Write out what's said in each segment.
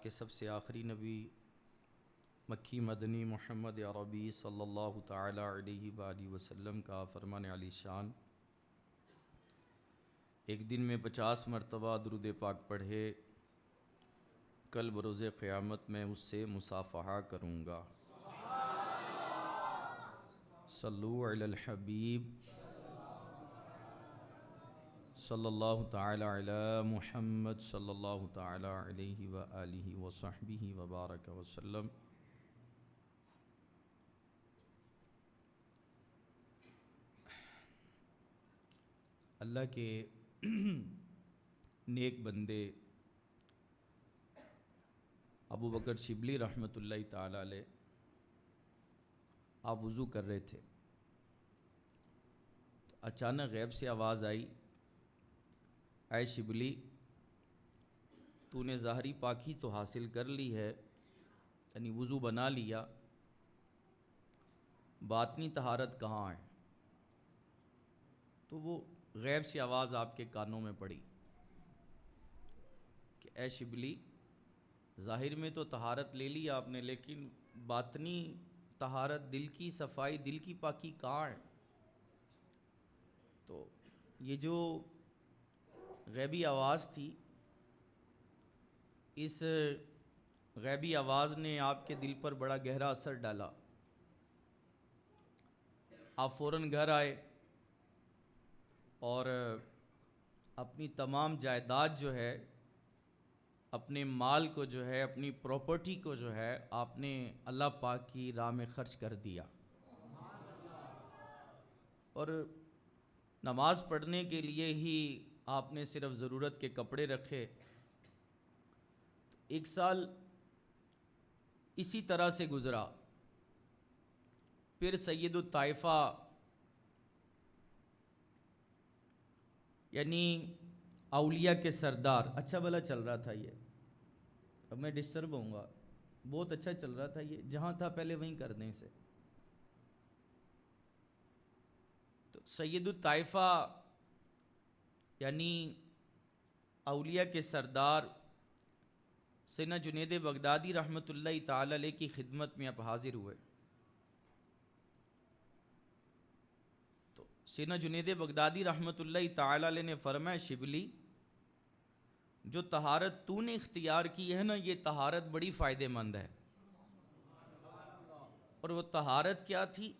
پاک کے سب سے آخری نبی مکی مدنی محمد عربی صلی اللہ تعالی علیہ وآلہ وسلم کا فرمان علی شان ایک دن میں 50 مرتبہ درود پاک پڑھے، کل بروز قیامت میں اس سے مصافحہ کروں گا۔ صلو علی الحبیب صلی اللہ تعالی علی محمد صلی اللہ تعالی علیہ وآلہ وصحبہ وبارک وسلم۔ اللہ کے نیک بندے ابو بکر شبلی رحمۃ اللہ تعالی علیہ، آپ وضو کر رہے تھے تو اچانک غیب سے آواز آئی، اے شبلی تو نے ظاہری پاکی تو حاصل کر لی ہے، یعنی وضو بنا لیا، باطنی طہارت کہاں ہے؟ تو وہ غیب سے آواز آپ کے کانوں میں پڑی کہ اے شبلی ظاہر میں تو طہارت لے لی آپ نے، لیکن باطنی طہارت، دل کی صفائی، دل کی پاکی کہاں ہے؟ تو یہ جو غیبی آواز تھی، اس غیبی آواز نے آپ کے دل پر بڑا گہرا اثر ڈالا۔ آپ فوراً گھر آئے اور اپنی تمام جائیداد جو ہے، اپنے مال کو جو ہے، اپنی پراپرٹی کو جو ہے، آپ نے اللہ پاک کی راہ میں خرچ کر دیا، اور نماز پڑھنے کے لیے ہی آپ نے صرف ضرورت کے کپڑے رکھے۔ 1 سال اسی طرح سے گزرا، پھر سید الطائفہ یعنی اولیاء کے سردار، اچھا بھلا چل رہا تھا یہ، اب میں ڈسٹرب ہوں گا، بہت اچھا چل رہا تھا یہ، جہاں تھا پہلے وہیں کر دیں اسے۔ تو سید الطائفہ یعنی اولیاء کے سردار سیدنا جنید بغدادی رحمۃ اللہ تعالی علیہ کی خدمت میں آپ حاضر ہوئے۔ تو سیدنا جنید بغدادی رحمۃ اللہ تعالی علیہ نے فرمایا، شبلی جو طہارت تو نے اختیار کی ہے نا، یہ طہارت بڑی فائدہ مند ہے۔ اور وہ طہارت کیا تھی؟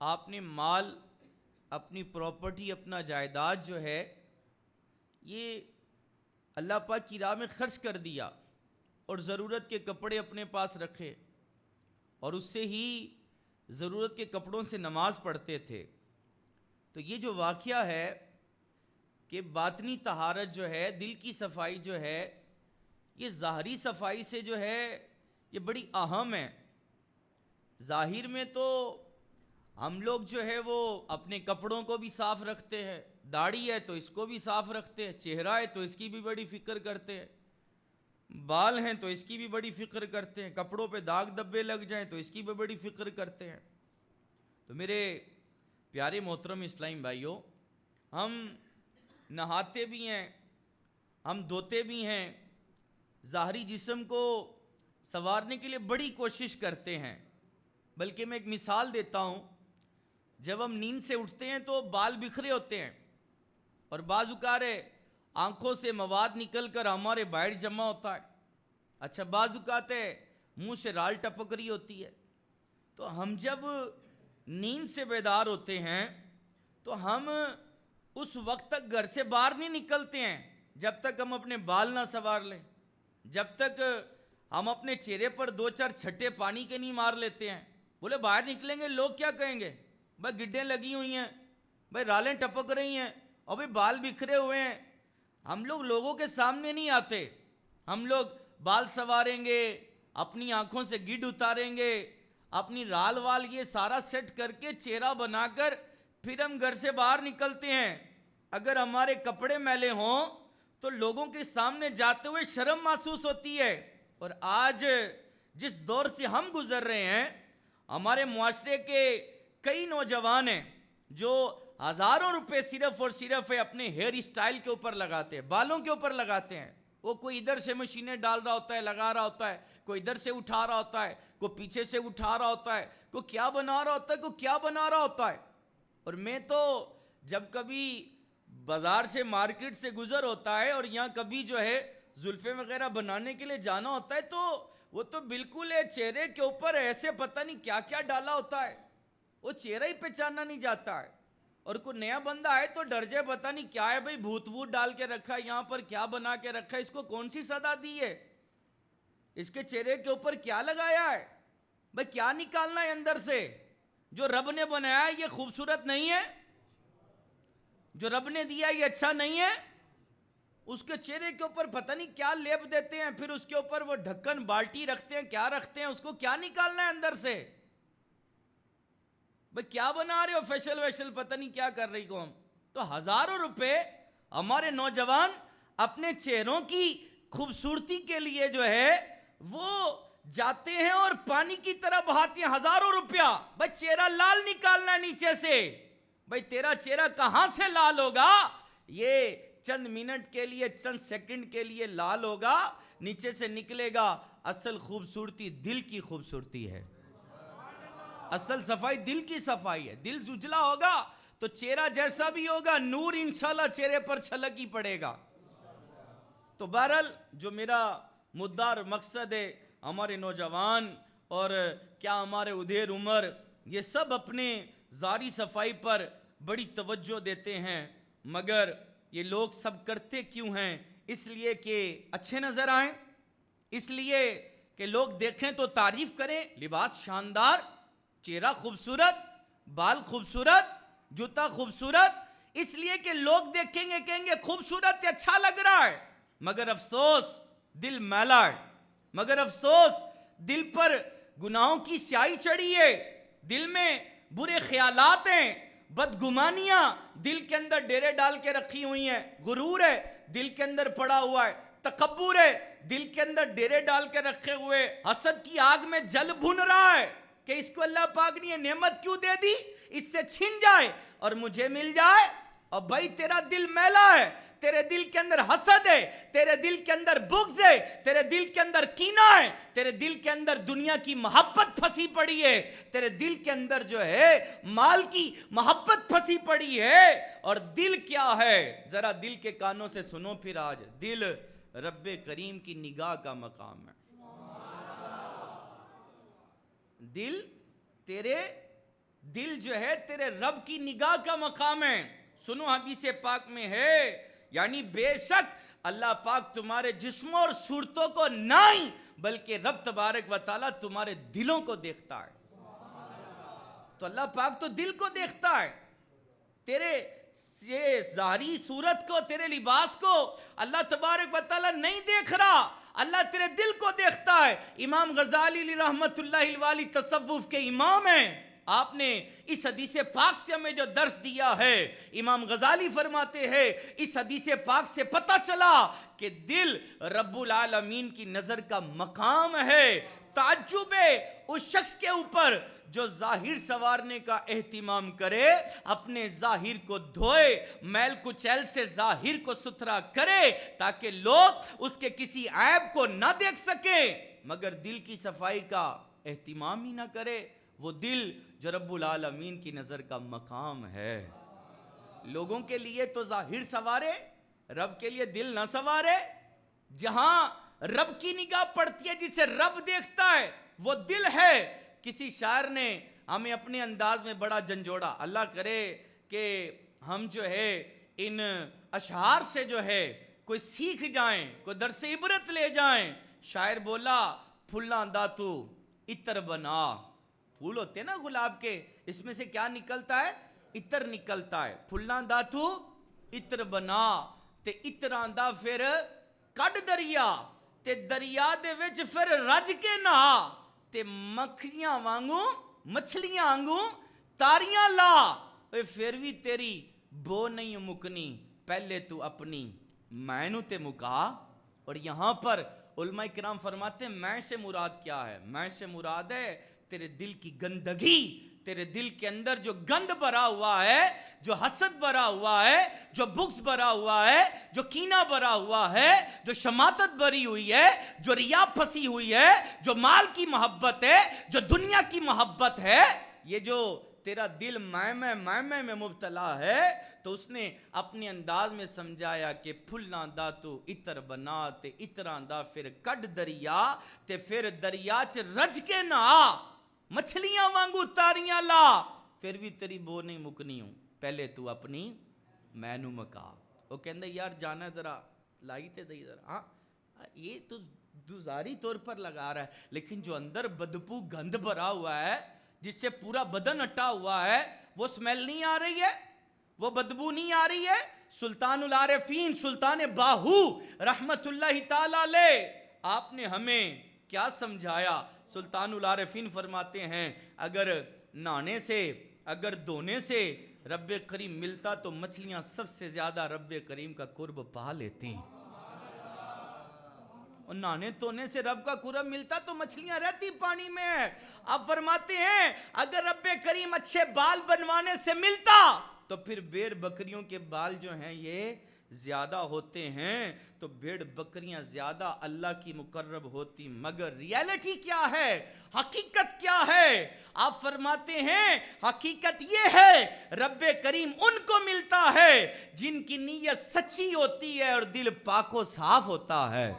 آپ نے مال، اپنی پراپرٹی، اپنا جائیداد جو ہے، یہ اللہ پاک کی راہ میں خرچ کر دیا، اور ضرورت کے کپڑے اپنے پاس رکھے، اور اس سے ہی ضرورت کے کپڑوں سے نماز پڑھتے تھے۔ تو یہ جو واقعہ ہے کہ باطنی طہارت جو ہے، دل کی صفائی جو ہے، یہ ظاہری صفائی سے جو ہے یہ بڑی اہم ہے۔ ظاہر میں تو ہم لوگ جو ہے وہ اپنے کپڑوں کو بھی صاف رکھتے ہیں، داڑھی ہے تو اس کو بھی صاف رکھتے ہیں، چہرہ ہے تو اس کی بھی بڑی فکر کرتے ہیں، بال ہیں تو اس کی بھی بڑی فکر کرتے ہیں، کپڑوں پہ داغ دبے لگ جائیں تو اس کی بھی بڑی فکر کرتے ہیں۔ تو میرے پیارے محترم اسلام بھائیوں، ہم نہاتے بھی ہیں، ہم دھوتے بھی ہیں، ظاہری جسم کو سنوارنے کے لیے بڑی کوشش کرتے ہیں۔ بلکہ میں ایک مثال دیتا ہوں، جب ہم نیند سے اٹھتے ہیں تو بال بکھرے ہوتے ہیں، اور بعض اوقات آنکھوں سے مواد نکل کر ہمارے باہر جمع ہوتا ہے، اچھا بعض اوقات منہ سے رال ٹپک رہی ہوتی ہے۔ تو ہم جب نیند سے بیدار ہوتے ہیں تو ہم اس وقت تک گھر سے باہر نہیں نکلتے ہیں جب تک ہم اپنے بال نہ سنوار لیں، جب تک ہم اپنے چہرے پر 2-4 چھٹے پانی کے نہیں مار لیتے ہیں۔ بولے باہر نکلیں گے لوگ کیا کہیں گے؟ بھائی گڈیں لگی ہوئی ہیں، بھائی رالیں ٹپک رہی ہیں، اور بھائی بال بکھرے ہوئے ہیں۔ ہم لوگ لوگوں کے سامنے نہیں آتے، ہم لوگ بال سنواریں گے، اپنی آنکھوں سے گڈ اتاریں گے، اپنی رال وال یہ سارا سیٹ کر کے چہرہ بنا کر پھر ہم گھر سے باہر نکلتے ہیں۔ اگر ہمارے کپڑے میلے ہوں تو لوگوں کے سامنے جاتے ہوئے شرم محسوس ہوتی ہے۔ اور آج جس دور سے ہم گزر رہے ہیں، ہمارے معاشرے کے کئی نوجوان ہیں جو ہزاروں روپے صرف اور صرف اپنے ہیئر اسٹائل کے اوپر لگاتے ہیں، بالوں کے اوپر لگاتے ہیں، وہ کوئی ادھر سے مشینیں ڈال رہا ہوتا ہے، لگا رہا ہوتا ہے، کوئی ادھر سے اٹھا رہا ہوتا ہے، کوئی پیچھے سے اٹھا رہا ہوتا ہے، کوئی کیا بنا رہا ہوتا ہے، کوئی کیا بنا رہا ہوتا ہے۔ اور میں تو جب کبھی بازار سے مارکیٹ سے گزر ہوتا ہے اور یہاں کبھی جو ہے زلفیں وغیرہ بنانے کے لیے جانا ہوتا ہے تو وہ تو بالکل ہے چہرے کے اوپر ایسے پتہ نہیں کیا کیا ڈالا ہوتا ہے، وہ چہرہ ہی پہچانا نہیں جاتا ہے۔ اور کوئی نیا بندہ آئے تو ڈر جائے، پتہ نہیں کیا ہے بھائی، بھوت ووت ڈال کے رکھا ہے یہاں پر، کیا بنا کے رکھا ہے، اس کو کون سی صدا دی ہے، اس کے چہرے کے اوپر کیا لگایا ہے، بھائی کیا نکالنا ہے اندر سے۔ جو رب نے بنایا ہے یہ خوبصورت نہیں ہے، جو رب نے دیا یہ اچھا نہیں ہے، اس کے چہرے کے اوپر پتہ نہیں کیا لیپ دیتے ہیں، پھر اس کے اوپر وہ ڈھکن بالٹی رکھتے ہیں، کیا رکھتے ہیں، اس کو کیا نکالنا ہے اندر سے۔ بھئی کیا بنا رہے ہو، فیشل ویشل پتہ نہیں کیا کر رہی قوم۔ تو ہزاروں روپے ہمارے نوجوان اپنے چہروں کی خوبصورتی کے لیے جو ہے وہ جاتے ہیں اور پانی کی طرح بہاتے ہیں ہزاروں روپیہ۔ بھئی چہرہ لال نکالنا ہے نیچے سے، بھئی تیرا چہرہ کہاں سے لال ہوگا، یہ چند منٹ کے لیے چند سیکنڈ کے لیے لال ہوگا، نیچے سے نکلے گا۔ اصل خوبصورتی دل کی خوبصورتی ہے، اصل صفائی دل کی صفائی ہے۔ دل اجلا ہوگا تو چہرہ جیسا بھی ہوگا نور انشاءاللہ چہرے پر چھلک ہی پڑے گا۔ تو بہرحال جو میرا مدعا اور مقصد ہے، ہمارے نوجوان اور کیا ہمارے ادھیر عمر یہ سب اپنے ظاہری صفائی پر بڑی توجہ دیتے ہیں، مگر یہ لوگ سب کرتے کیوں ہیں؟ اس لیے کہ اچھے نظر آئیں، اس لیے کہ لوگ دیکھیں تو تعریف کریں، لباس شاندار، چہرہ خوبصورت، بال خوبصورت، جوتا خوبصورت، اس لیے کہ لوگ دیکھیں گے کہیں گے خوبصورت اچھا لگ رہا ہے، مگر افسوس دل میلا ہے، مگر افسوس دل پر گناہوں کی سیاہی چڑھی ہے، دل میں برے خیالات ہیں، بدگمانیاں دل کے اندر ڈیرے ڈال کے رکھی ہوئی ہیں، غرور ہے دل کے اندر پڑا ہوا ہے، تکبر ہے دل کے اندر ڈیرے ڈال کے رکھے ہوئے، حسد کی آگ میں جل بھن رہا ہے کہ اس کو اللہ پاک نے یہ نعمت کیوں دے دی، اس سے چھن جائے اور مجھے مل جائے۔ اور بھائی تیرا دل میلا ہے، تیرے دل کے اندر حسد ہے، تیرے دل کے اندر بغض ہے، تیرے دل کے اندر کینہ ہے، تیرے دل کے اندر دنیا کی محبت پھنسی پڑی ہے، تیرے دل کے اندر جو ہے مال کی محبت پھنسی پڑی ہے۔ اور دل کیا ہے، ذرا دل کے کانوں سے سنو پھر آج، دل رب کریم کی نگاہ کا مقام ہے۔ دل جو ہے تیرے رب کی نگاہ کا مقام ہے۔ سنو حدیث پاک میں ہے، یعنی بے شک اللہ پاک تمہارے جسموں اور صورتوں کو نہیں بلکہ رب تبارک و تعالیٰ تمہارے دلوں کو دیکھتا ہے۔ تو اللہ پاک تو دل کو دیکھتا ہے، تیرے ظاہری صورت کو، تیرے لباس کو اللہ تبارک و تعالیٰ نہیں دیکھ رہا، اللہ تیرے دل کو دیکھتا ہے۔ امام غزالی علیہ رحمت اللہ الوالی تصوف کے امام ہیں، آپ نے اس حدیث پاک سے ہمیں جو درس دیا ہے، امام غزالی فرماتے ہیں اس حدیث پاک سے پتہ چلا کہ دل رب العالمین کی نظر کا مقام ہے۔ تعجب ہے اس شخص کے اوپر جو ظاہر سنوارنے کا اہتمام کرے، اپنے ظاہر کو دھوئے، میل کچیل سے ظاہر کو ستھرا کرے تاکہ لوگ اس کے کسی عیب کو نہ دیکھ سکیں، مگر دل کی صفائی کا اہتمام ہی نہ کرے۔ وہ دل جو رب العالمین کی نظر کا مقام ہے، لوگوں کے لیے تو ظاہر سنوارے، رب کے لیے دل نہ سنوارے۔ جہاں رب کی نگاہ پڑتی ہے، جسے رب دیکھتا ہے، وہ دل ہے۔ کسی شاعر نے ہمیں اپنے انداز میں بڑا جھنجھوڑا، اللہ کرے کہ ہم جو ہے ان اشعار سے جو ہے کوئی سیکھ جائیں، کوئی درس عبرت لے جائیں۔ شاعر بولا، پھلاں دا تو عطر بنا، پھول ہوتے ہیں نا گلاب کے، اس میں سے کیا نکلتا ہے؟ عطر نکلتا ہے۔ پھلاں دا تو عطر بنا تے عطراں دا پھر کڈ دریا تے دریا دے وچ پھر رج کے نہا تے مکھیاں وانگوں مچھلیاں وانگوں تاریاں لا، پھر بھی تیری بو نہیں مکنی، پہلے تو اپنی مینوں تے مکا۔ اور یہاں پر علماء کرام فرماتے ہیں میں سے مراد کیا ہے؟ میں سے مراد ہے تیرے دل کی گندگی، تیرے دل کے اندر جو گند بھرا ہوا ہے، جو حسد بھرا ہوا ہے، جو بغض بھرا ہوا ہے، جو کینہ بھرا ہوا ہے، جو شماتت بھری ہوئی ہے، جو ریا پھنسی ہوئی ہے، جو مال کی محبت ہے، جو دنیا کی محبت ہے، یہ جو تیرا دل مائمہ میں مبتلا ہے، تو اس نے اپنے انداز میں سمجھایا کہ پھلاں دا تو اتر بنا تے اتراں دا پھر کڈ دریا تے پھر دریا چ رج کے نہ مچھلیاں وانگو تاریاں لا، پھر بھی تیری بو نہیں مکنی ہوں، پہلے تو اپنی مینو مکا۔ وہ کہندے یار جانا ذرا لائی تے صحیح ذرا، ہاں یہ تو ظاہری طور پر لگا رہا ہے، لیکن جو اندر بدبو گند بھرا ہوا ہے، جس سے پورا بدن اٹا ہوا ہے، وہ سمیل نہیں آ رہی ہے، وہ بدبو نہیں آ رہی ہے۔ سلطان العارفین سلطان باہو رحمت اللہ تعالی علیہ، آپ نے ہمیں کیا سمجھایا؟ سلطان العارفین فرماتے ہیں اگر نہانے سے، اگر دھونے سے رب کریم ملتا تو مچھلیاں سب سے زیادہ رب کریم کا قرب پا لیتی، اور نہانے دھونے سے رب کا قرب ملتا تو مچھلیاں رہتی پانی میں۔ آپ فرماتے ہیں اگر رب کریم اچھے بال بنوانے سے ملتا تو پھر بھیڑ بکریوں کے بال جو ہیں یہ زیادہ ہوتے ہیں، تو بھیڑ بکریاں زیادہ اللہ کی مقرب ہوتی، مگر ریالٹی کیا ہے، حقیقت کیا ہے؟ آپ فرماتے ہیں حقیقت یہ ہے رب کریم ان کو ملتا ہے جن کی نیت سچی ہوتی ہے اور دل پاک و صاف ہوتا ہے۔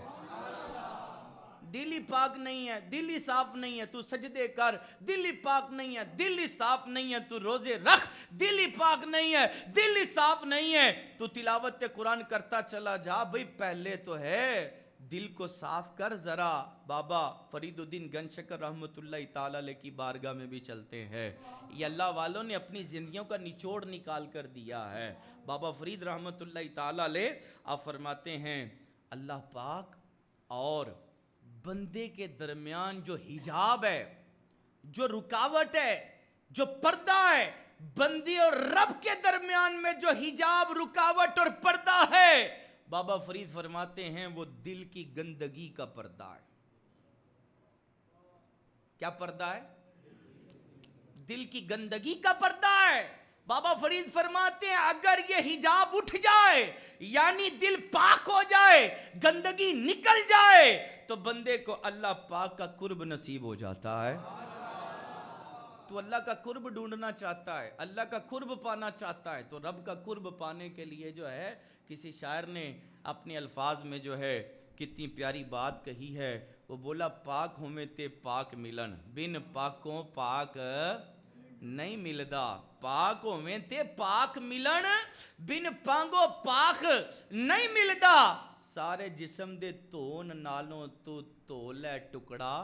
دل ہی پاک نہیں ہے، دل ہی صاف نہیں ہے، تو سجدے کر، دل ہی پاک نہیں ہے، دل ہی صاف نہیں ہے، تو روزے رکھ، دل ہی پاک نہیں ہے، دل ہی صاف نہیں ہے، تو تلاوت قرآن کرتا چلا جا، بھئی پہلے تو ہے دل کو صاف کر ذرا۔ بابا فرید الدین گنج شکر رحمت اللہ تعالی علیہ کی بارگاہ میں بھی چلتے ہیں، یہ اللہ والوں نے اپنی زندگیوں کا نچوڑ نکال کر دیا ہے۔ بابا فرید رحمت اللہ تعالی علیہ آپ فرماتے ہیں اللہ پاک اور بندے کے درمیان جو حجاب ہے، جو رکاوٹ ہے، جو پردہ ہے، بندے اور رب کے درمیان میں جو حجاب، رکاوٹ اور پردہ ہے، بابا فرید فرماتے ہیں وہ دل کی گندگی کا پردہ ہے۔ کیا پردہ ہے؟ دل کی گندگی کا پردہ ہے۔ بابا فرید فرماتے ہیں اگر یہ حجاب اٹھ جائے، یعنی دل پاک ہو جائے، گندگی نکل جائے، تو بندے کو اللہ پاک کا قرب نصیب ہو جاتا ہے۔ تو اللہ کا قرب ڈھونڈنا چاہتا ہے، اللہ کا قرب پانا چاہتا ہے، تو رب کا قرب پانے کے لیے جو ہے، کسی شاعر نے اپنے الفاظ میں جو ہے کتنی پیاری بات کہی ہے، وہ بولا پاک ہومے تے پاک ملن، بن پاکوں پاک نہیں ملدا، پاک ہومے تے پاک ملن، بن پانگو پاک نہیں ملدا، سارے جسم دے تون نالوں تو تول ہے ٹکڑا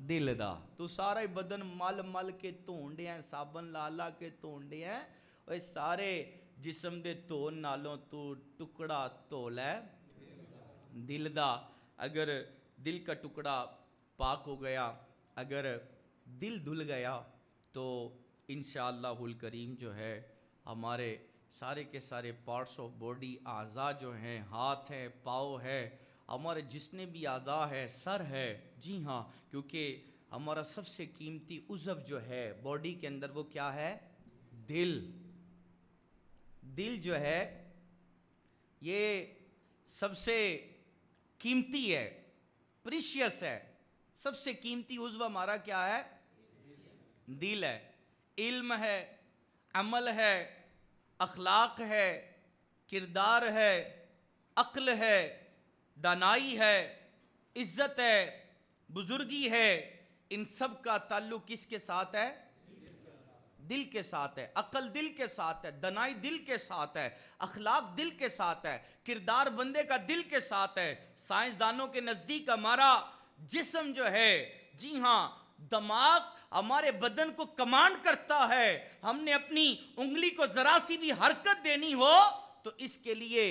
دل دا۔ تو سارا بدن مل مل کے تونڈے ہیں، صابن لالا کے تونڈے ہیں، اور سارے جسم دے تون نالوں تو ٹکڑا تول ہے دل دا۔ اگر دل کا ٹکڑا پاک ہو گیا، اگر دل دھل گیا، تو انشاءاللہ الکریم جو ہے ہمارے سارے کے سارے پارٹس آف باڈی، اعضاء جو ہیں، ہاتھ ہے، پاؤں ہے، ہمارے جتنے بھی اعضاء ہے، سر ہے، جی ہاں، کیونکہ ہمارا سب سے قیمتی عضو جو ہے باڈی کے اندر وہ کیا ہے؟ دل۔ دل جو ہے یہ سب سے قیمتی ہے، پریشیس ہے، سب سے قیمتی عضو ہمارا کیا ہے؟ دل ہے۔ علم ہے، عمل ہے، اخلاق ہے، کردار ہے، عقل ہے، دانائی ہے، عزت ہے، بزرگی ہے، ان سب کا تعلق کس کے ساتھ ہے؟ دل کے ساتھ ہے۔ عقل دل کے ساتھ ہے، دانائی دل کے ساتھ ہے، اخلاق دل کے ساتھ ہے، کردار بندے کا دل کے ساتھ ہے۔ سائنسدانوں کے نزدیک ہمارا جسم جو ہے، جی ہاں، دماغ ہمارے بدن کو کمانڈ کرتا ہے، ہم نے اپنی انگلی کو ذرا سی بھی حرکت دینی ہو تو اس کے لیے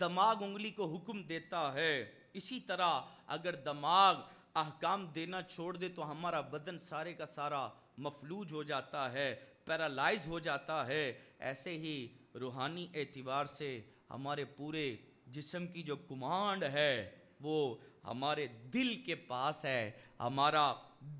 دماغ انگلی کو حکم دیتا ہے۔ اسی طرح اگر دماغ احکام دینا چھوڑ دے تو ہمارا بدن سارے کا سارا مفلوج ہو جاتا ہے، پیرالائز ہو جاتا ہے۔ ایسے ہی روحانی اعتبار سے ہمارے پورے جسم کی جو کمانڈ ہے وہ ہمارے دل کے پاس ہے. ہمارا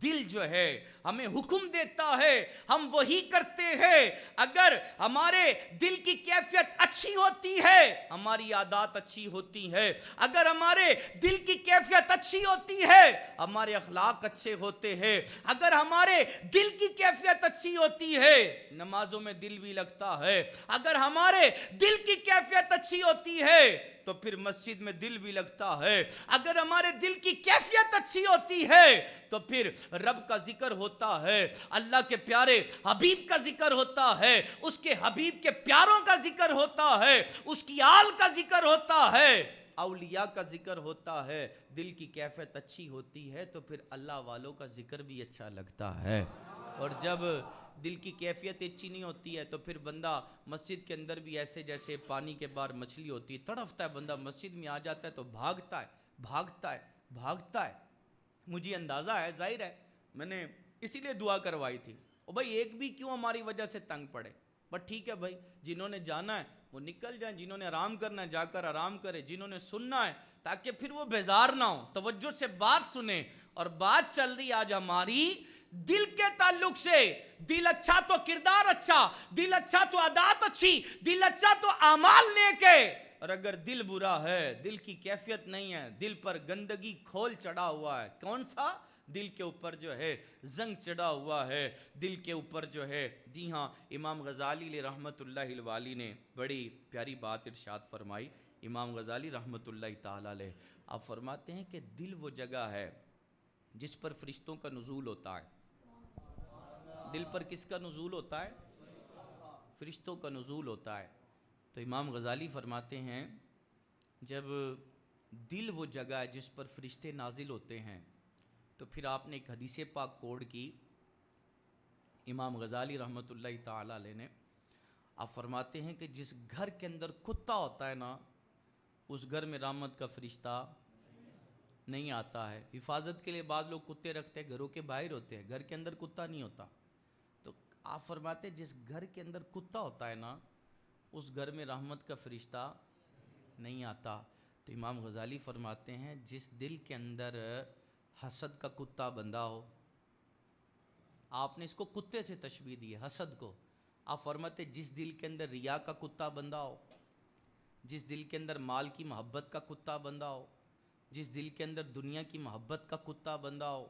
دل جو ہے ہمیں حکم دیتا ہے, ہم وہی کرتے ہیں. اگر ہمارے دل کی کیفیت اچھی ہوتی ہے ہماری عادات اچھی ہوتی ہے. اگر ہمارے دل کی کیفیت اچھی ہوتی ہے ہمارے اخلاق اچھے ہوتے ہیں. اگر ہمارے دل کی کیفیت اچھی ہوتی ہے نمازوں میں دل بھی لگتا ہے. اگر ہمارے دل کی کیفیت اچھی ہوتی ہے تو پھر مسجد میں دل بھی لگتا ہے. اگر ہمارے دل کی کیفیت اچھی ہوتی ہے تو پھر رب کا ذکر ہوتا ہے, اللہ کے پیارے حبیب کا ذکر ہوتا ہے, اس کے حبیب کے پیاروں کا ذکر ہوتا ہے, اس کی آل کا ذکر ہوتا ہے, اولیاء کا ذکر ہوتا ہے. دل کی کیفیت اچھی ہوتی ہے تو پھر اللہ والوں کا ذکر بھی اچھا لگتا ہے. اور جب دل کی کیفیت اچھی نہیں ہوتی ہے تو پھر بندہ مسجد کے اندر بھی ایسے جیسے پانی کے باہر مچھلی ہوتی ہے, تڑپتا ہے. بندہ مسجد میں آ جاتا ہے تو بھاگتا ہے بھاگتا ہے بھاگتا ہے. مجھے اندازہ ہے, ظاہر ہے میں نے اسی لیے دعا کروائی تھی, اور بھائی ایک بھی کیوں ہماری وجہ سے تنگ پڑے. بٹ ٹھیک ہے بھائی, جنہوں نے جانا ہے وہ نکل جائیں, جنہوں نے آرام کرنا ہے جا کر آرام کرے, جنہوں نے سننا ہے تاکہ پھر وہ بیزار نہ ہو, توجہ سے بات سنیں. اور بات چل رہی آج ہماری دل کے تعلق سے. دل اچھا تو کردار اچھا, دل اچھا تو عادات اچھی, دل اچھا تو اعمال نیک ہے. اور اگر دل برا ہے, دل کی کیفیت نہیں ہے, دل پر گندگی کھول چڑھا ہوا ہے, کون سا دل کے اوپر جو ہے زنگ چڑھا ہوا ہے, دل کے اوپر جو ہے. جی ہاں, امام غزالی علیہ رحمت اللہ الوالی نے بڑی پیاری بات ارشاد فرمائی. امام غزالی رحمت اللہ تعالی علیہ, آپ فرماتے ہیں کہ دل وہ جگہ ہے جس پر فرشتوں کا نزول ہوتا ہے. دل پر کس کا نزول ہوتا ہے؟ فرشتوں کا نزول ہوتا ہے. تو امام غزالی فرماتے ہیں جب دل وہ جگہ ہے جس پر فرشتے نازل ہوتے ہیں تو پھر آپ نے ایک حدیث پاک کوڈ کی. امام غزالی رحمت اللہ تعالی علیہ نے, آپ فرماتے ہیں کہ جس گھر کے اندر کتا ہوتا ہے نا, اس گھر میں رحمت کا فرشتہ نہیں آتا ہے. حفاظت کے لیے بعض لوگ کتے رکھتے ہیں, گھروں کے باہر ہوتے ہیں, گھر کے اندر کتا نہیں ہوتا. تو آپ فرماتے ہیں جس گھر کے اندر کتا ہوتا ہے نا, اس گھر میں رحمت کا فرشتہ نہیں آتا. تو امام غزالی فرماتے ہیں جس دل کے اندر حسد کا کتا بندہ ہو, آپ نے اس کو کتے سے تشبیہ دی ہے حسد کو. آپ فرماتے جس دل کے اندر ریا کا کتا بندہ ہو, جس دل کے اندر مال کی محبت کا کتا بندہ ہو, جس دل کے اندر دنیا کی محبت کا کتا بندہ ہو,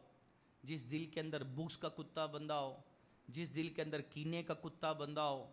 جس دل کے اندر بغض کا کتا بندہ ہو, جس دل کے اندر کینے کا کتا بندہ ہو.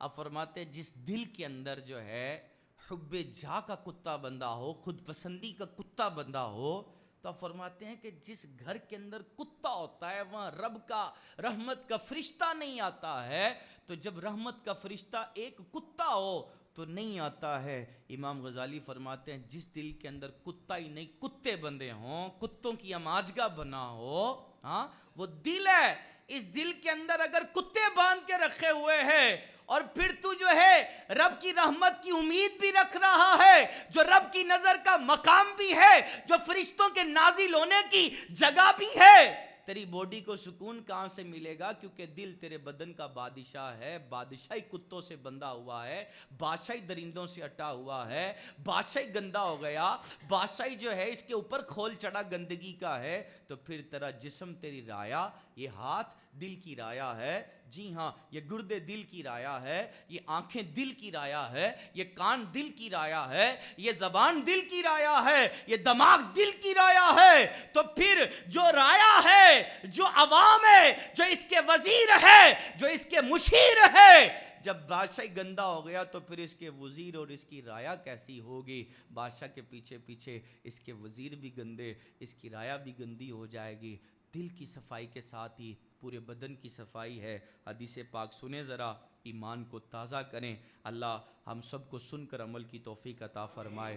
آپ فرماتے جس دل کے اندر جو ہے حب جاہ کا کتا بندہ ہو, خود پسندی کا کتا بندہ ہو, تو آپ فرماتے ہیں کہ جس گھر کے اندر کتا ہوتا ہے وہاں رب کا رحمت کا فرشتہ نہیں آتا ہے. تو جب رحمت کا فرشتہ ایک کتا ہو تو نہیں آتا ہے. امام غزالی فرماتے ہیں جس دل کے اندر کتا ہی نہیں کتے بندے ہوں, کتوں کی اماجگاہ بنا ہو, ہاں وہ دل ہے. اس دل کے اندر اگر کتے باندھ کے رکھے ہوئے ہیں اور پھر تو جو ہے رب کی رحمت کی امید بھی رکھ رہا ہے, جو رب کی نظر کا مقام بھی ہے, جو فرشتوں کے نازل ہونے کی جگہ بھی ہے, تیری باڈی کو سکون کہاں سے ملے گا؟ کیونکہ دل تیرے بدن کا بادشاہ ہے. بادشاہی کتوں سے بندھا ہوا ہے, بادشاہی درندوں سے اٹا ہوا ہے, بادشاہی گندا ہو گیا, بادشاہی جو ہے اس کے اوپر کھول چڑھا گندگی کا ہے. تو پھر تیرا جسم تیری رایا, یہ ہاتھ دل کی رایا ہے, جی ہاں یہ گردے دل کی رایا ہے, یہ آنکھیں دل کی رایا ہے, یہ کان دل کی رایا ہے, یہ زبان دل کی رایا ہے, یہ دماغ دل کی رایا ہے. تو پھر جو رایا ہے, جو عوام ہے, جو اس کے وزیر ہے, جو اس کے مشیر ہے, جب بادشاہ گندا ہو گیا تو پھر اس کے وزیر اور اس کی رایا کیسی ہوگی؟ بادشاہ کے پیچھے پیچھے اس کے وزیر بھی گندے, اس کی رایا بھی گندی ہو جائے گی. دل کی صفائی کے ساتھ ہی پورے بدن کی صفائی ہے. حدیث پاک سنیں ذرا, ایمان کو تازہ کریں. اللہ ہم سب کو سن کر عمل کی توفیق عطا فرمائے.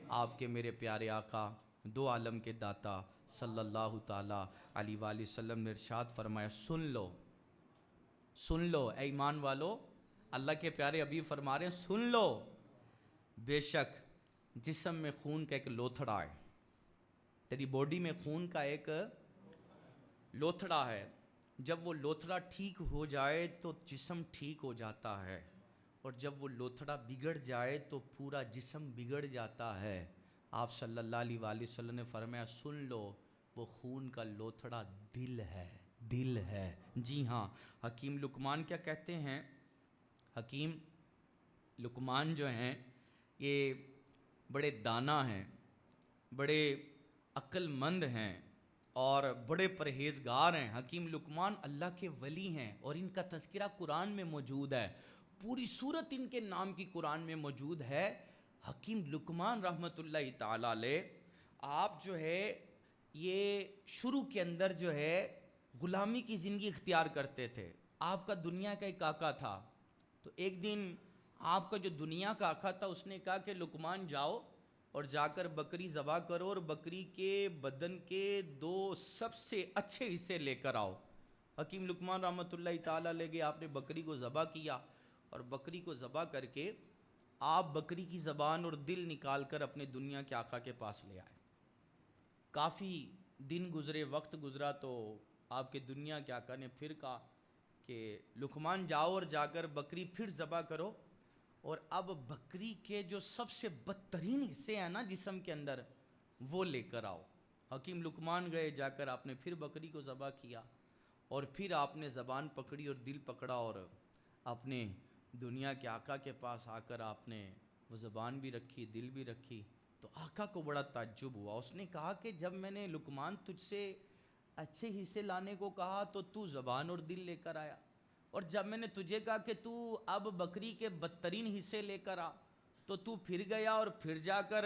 آپ کے میرے پیارے آقا دو عالم کے داتا صلی اللہ تعالیٰ علیہ وآلہ وسلم نے ارشاد فرمایا, سن لو سن لو اے ایمان والو, اللہ کے پیارے حبیب فرما رہے ہیں سن لو, بے شک جسم میں خون کا ایک لوتھڑا ہے, تیری باڈی میں خون کا ایک لوتھڑا ہے. جب وہ لوتھڑا ٹھیک ہو جائے تو جسم ٹھیک ہو جاتا ہے, اور جب وہ لوتھڑا بگڑ جائے تو پورا جسم بگڑ جاتا ہے. آپ صلی اللہ علیہ وآلہ وسلم نے فرمایا سن لو وہ خون کا لوتھڑا دل ہے، دل ہے۔ جی ہاں، حکیم لقمان کیا کہتے ہیں؟ حکیم لقمان جو ہیں یہ بڑے دانا ہیں، بڑے عقل مند ہیں اور بڑے پرہیزگار ہیں۔ حکیم لقمان اللہ کے ولی ہیں اور ان کا تذکرہ قرآن میں موجود ہے، پوری سورت ان کے نام کی قرآن میں موجود ہے۔ حکیم لقمان رحمۃ اللہ تعالی علیہ، آپ جو ہے یہ شروع کے اندر جو ہے غلامی کی زندگی اختیار کرتے تھے۔ آپ کا دنیا کا ایک آقا تھا، تو ایک دن آپ کا جو دنیا کا آقا تھا اس نے کہا کہ لقمان جاؤ اور جا کر بکری ذبح کرو اور بکری کے بدن کے 2 سب سے اچھے حصے لے کر آؤ۔ حکیم لقمان رحمۃ اللہ تعالیٰ لے گئے، آپ نے بکری کو ذبح کیا اور بکری کو ذبح کر کے آپ بکری کی زبان اور دل نکال کر اپنے دنیا کے آقا کے پاس لے آئے۔ کافی دن گزرے، وقت گزرا تو آپ کے دنیا کے آقا نے پھر کہا کہ لقمان جاؤ اور جا کر بکری پھر ذبح کرو اور اب بکری کے جو سب سے بدترین حصے ہیں نا جسم کے اندر وہ لے کر آؤ۔ حکیم لقمان گئے، جا کر آپ نے پھر بکری کو ذبح کیا اور پھر آپ نے زبان پکڑی اور دل پکڑا اور اپنے دنیا کے آقا کے پاس آ کر آپ نے وہ زبان بھی رکھی، دل بھی رکھی۔ تو آقا کو بڑا تعجب ہوا، اس نے کہا کہ جب میں نے لقمان تجھ سے اچھے حصے لانے کو کہا تو زبان اور دل لے کر آیا، اور جب میں نے تجھے کہا کہ تو اب بکری کے بدترین حصے لے کر آ تو پھر گیا اور پھر جا کر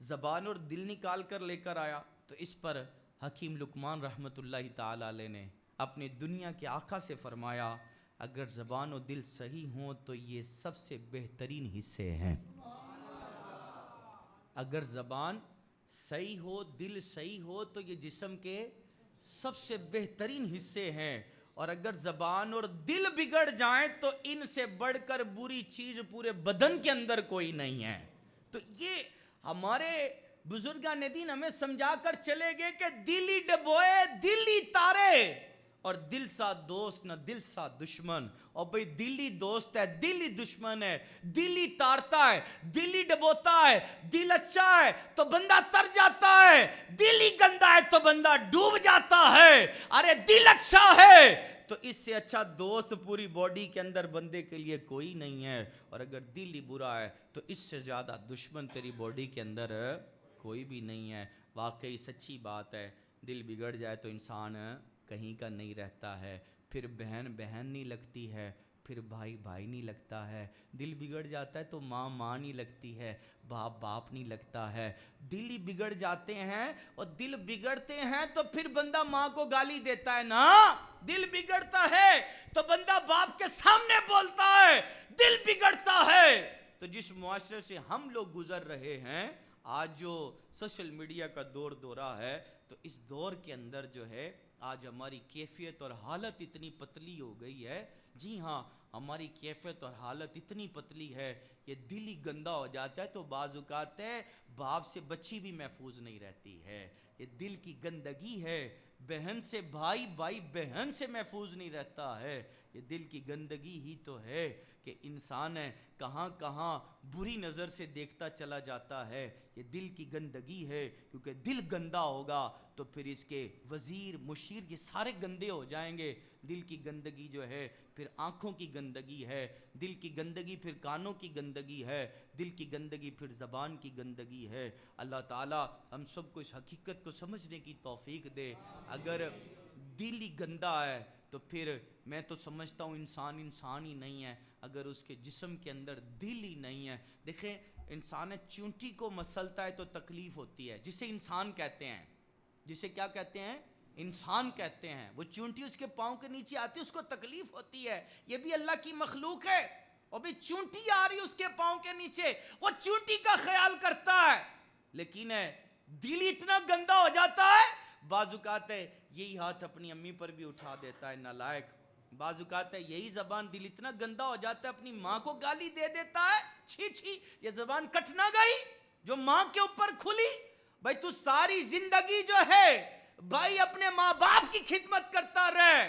زبان اور دل نکال کر لے کر آیا۔ تو اس پر حکیم لقمان رحمۃ اللہ تعالی علیہ نے اپنے دنیا کے آقا سے فرمایا اگر زبان و دل صحیح ہوں تو یہ سب سے بہترین حصے ہیں۔ اگر زبان صحیح ہو، دل صحیح ہو تو یہ جسم کے سب سے بہترین حصے ہیں، اور اگر زبان اور دل بگڑ جائیں تو ان سے بڑھ کر بری چیز پورے بدن کے اندر کوئی نہیں ہے۔ تو یہ ہمارے بزرگان دین ہمیں سمجھا کر چلے گئے کہ دلی ڈبوئے دلی تارے، اور دل سا دوست نہ دل سا دشمن۔ اور بھئی دلی دوست ہے، دلی دشمن ہے، دلی تارتا ہے، دلی ڈبوتا ہے، دل اچھا ہے تو بندہ تر جاتا ہے، دلی گندا ہے تو بندہ ڈوب جاتا ہے۔ ارے دل اچھا ہے تو اس سے اچھا دوست پوری باڈی کے اندر بندے کے لیے کوئی نہیں ہے، اور اگر دل ہی برا ہے تو اس سے زیادہ دشمن تیری باڈی کے اندر کوئی بھی نہیں ہے۔ واقعی سچی بات ہے، دل بگڑ جائے تو انسان کہیں کا نہیں رہتا ہے، پھر بہن بہن نہیں لگتی ہے، پھر بھائی بھائی نہیں لگتا ہے، دل بگڑ جاتا ہے تو ماں ماں نہیں لگتی ہے، باپ باپ نہیں لگتا ہے، دل ہی بگڑ جاتے ہیں اور دل بگڑتے ہیں تو پھر بندہ ماں کو گالی دیتا ہے نا، دل بگڑتا ہے تو بندہ باپ کے سامنے بولتا ہے، دل بگڑتا ہے۔ تو جس معاشرے سے ہم لوگ گزر رہے ہیں آج، جو سوشل میڈیا کا دورہ ہے، تو اس دور کے اندر جو ہے آج ہماری کیفیت اور حالت اتنی پتلی ہو گئی ہے۔ جی ہاں، ہماری کیفیت اور حالت اتنی پتلی ہے، یہ دل ہی گندا ہو جاتا ہے تو بعض اوقات ہے باپ سے بچی بھی محفوظ نہیں رہتی ہے۔ یہ دل کی گندگی ہے، بہن سے بھائی، بھائی بہن سے محفوظ نہیں رہتا ہے۔ یہ دل کی گندگی ہی تو ہے کہ انسان ہے کہاں کہاں بری نظر سے دیکھتا چلا جاتا ہے۔ یہ دل کی گندگی ہے، کیونکہ دل گندا ہوگا تو پھر اس کے وزیر مشیر یہ سارے گندے ہو جائیں گے۔ دل کی گندگی جو ہے پھر آنکھوں کی گندگی ہے، دل کی گندگی پھر کانوں کی گندگی ہے، دل کی گندگی پھر زبان کی گندگی ہے۔ اللہ تعالیٰ ہم سب کو اس حقیقت کو سمجھنے کی توفیق دے۔ اگر دل ہی گندا ہے تو پھر میں تو سمجھتا ہوں انسان ہی نہیں ہے، اگر اس کے جسم کے اندر دل ہی نہیں ہے۔ دیکھیں انسان چونٹی کو مسلتا ہے تو تکلیف ہوتی ہے، جسے انسان کہتے ہیں، جسے کیا کہتے ہیں؟ انسان کہتے ہیں۔ وہ چونٹی اس کے پاؤں کے نیچے آتی ہے، اس کو تکلیف ہوتی ہے، یہ بھی اللہ کی مخلوق ہے۔ اور بھی چونٹی آ رہی اس کے پاؤں کے نیچے، وہ چونٹی کا خیال کرتا ہے، لیکن دل اتنا گندا ہو جاتا ہے، بعض اوقات ہے یہی ہاتھ اپنی امی پر بھی اٹھا دیتا ہے نالائق، بعض اوقات ہے یہی زبان دل اتنا گندا ہو جاتا ہے اپنی ماں کو گالی دے دیتا ہے۔ چھی چھی، یہ زبان کٹ نہ گئی جو ماں کے اوپر کھلی؟ بھائی تو ساری زندگی جو ہے بھائی اپنے ماں باپ کی خدمت کرتا رہے،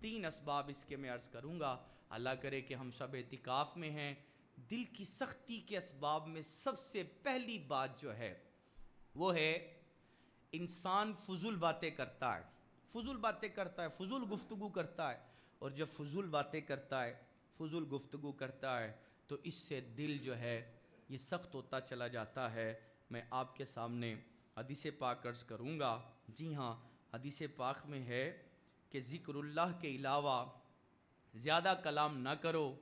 3 اسباب اس کے میں عرض کروں گا. اللہ کرے کہ ہم سب اعتکاف میں ہیں. دل کی سختی کے اسباب میں سب سے پہلی بات جو ہے وہ ہے انسان فضول باتیں کرتا ہے. فضول باتیں کرتا ہے، فضول گفتگو کرتا ہے. اور جب فضول باتیں کرتا ہے، فضول گفتگو کرتا ہے تو اس سے دل جو ہے یہ سخت ہوتا چلا جاتا ہے. میں آپ کے سامنے حدیث پاک عرض کروں گا. جی ہاں، حدیث پاک میں ہے کہ ذکر اللہ کے علاوہ زیادہ کلام نہ کرو،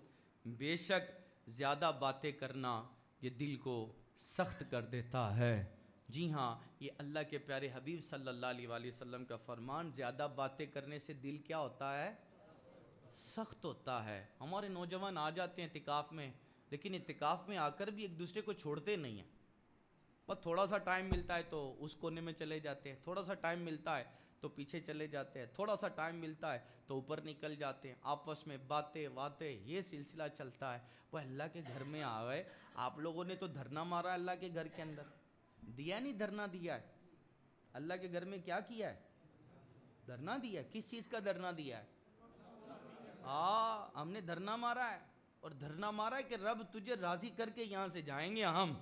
بے شک زیادہ باتیں کرنا یہ دل کو سخت کر دیتا ہے. جی ہاں، یہ اللہ کے پیارے حبیب صلی اللہ علیہ وآلہ وسلم کا فرمان. زیادہ باتیں کرنے سے دل کیا ہوتا ہے؟ سخت ہوتا ہے. ہمارے نوجوان آ جاتے ہیں اعتکاف میں، لیکن اعتکاف میں آ کر بھی ایک دوسرے کو چھوڑتے نہیں ہیں. بس تھوڑا سا ٹائم ملتا ہے تو اس کونے میں چلے جاتے ہیں، تھوڑا سا ٹائم ملتا ہے تو پیچھے چلے جاتے ہیں، تھوڑا سا ٹائم ملتا ہے تو اوپر نکل جاتے ہیں. آپس میں باتیں یہ سلسلہ چلتا ہے. وہ اللہ کے گھر میں آ گئے، آپ لوگوں نے تو دھرنا مارا اللہ کے گھر کے اندر. دیا نہیں دھرنا دیا ہے؟ اللہ کے گھر میں کیا کیا ہے؟ دھرنا دیا ہے. کس چیز کا دھرنا دیا ہے؟ ہم نے دھرنا مارا ہے. اور دھرنا مارا ہے کہ رب تجھے راضی کر کے یہاں سے جائیں گے ہم.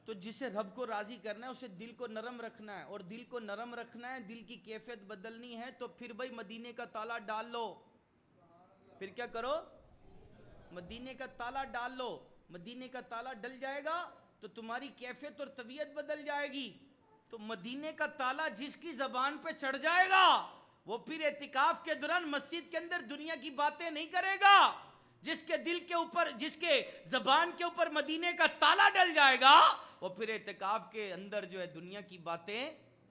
تو جسے رب کو راضی کرنا ہے اسے دل کو نرم رکھنا ہے. اور دل کو نرم رکھنا ہے، دل کی کیفیت بدلنی ہے تو پھر بھائی مدینے کا تالا ڈال لو. پھر کیا کرو؟ مدینے کا تالا ڈال لو. مدینے کا تالا ڈل جائے گا تو تمہاری کیفیت اور طبیعت بدل جائے گی. تو مدینے کا تالا جس کی زبان پہ چڑھ جائے گا وہ پھر اعتکاف کے دوران مسجد کے اندر دنیا کی باتیں نہیں کرے گا. جس کے دل کے اوپر، جس کے زبان کے اوپر مدینے کا تالا ڈل جائے گا وہ پھر اعتکاف کے اندر جو ہے دنیا کی باتیں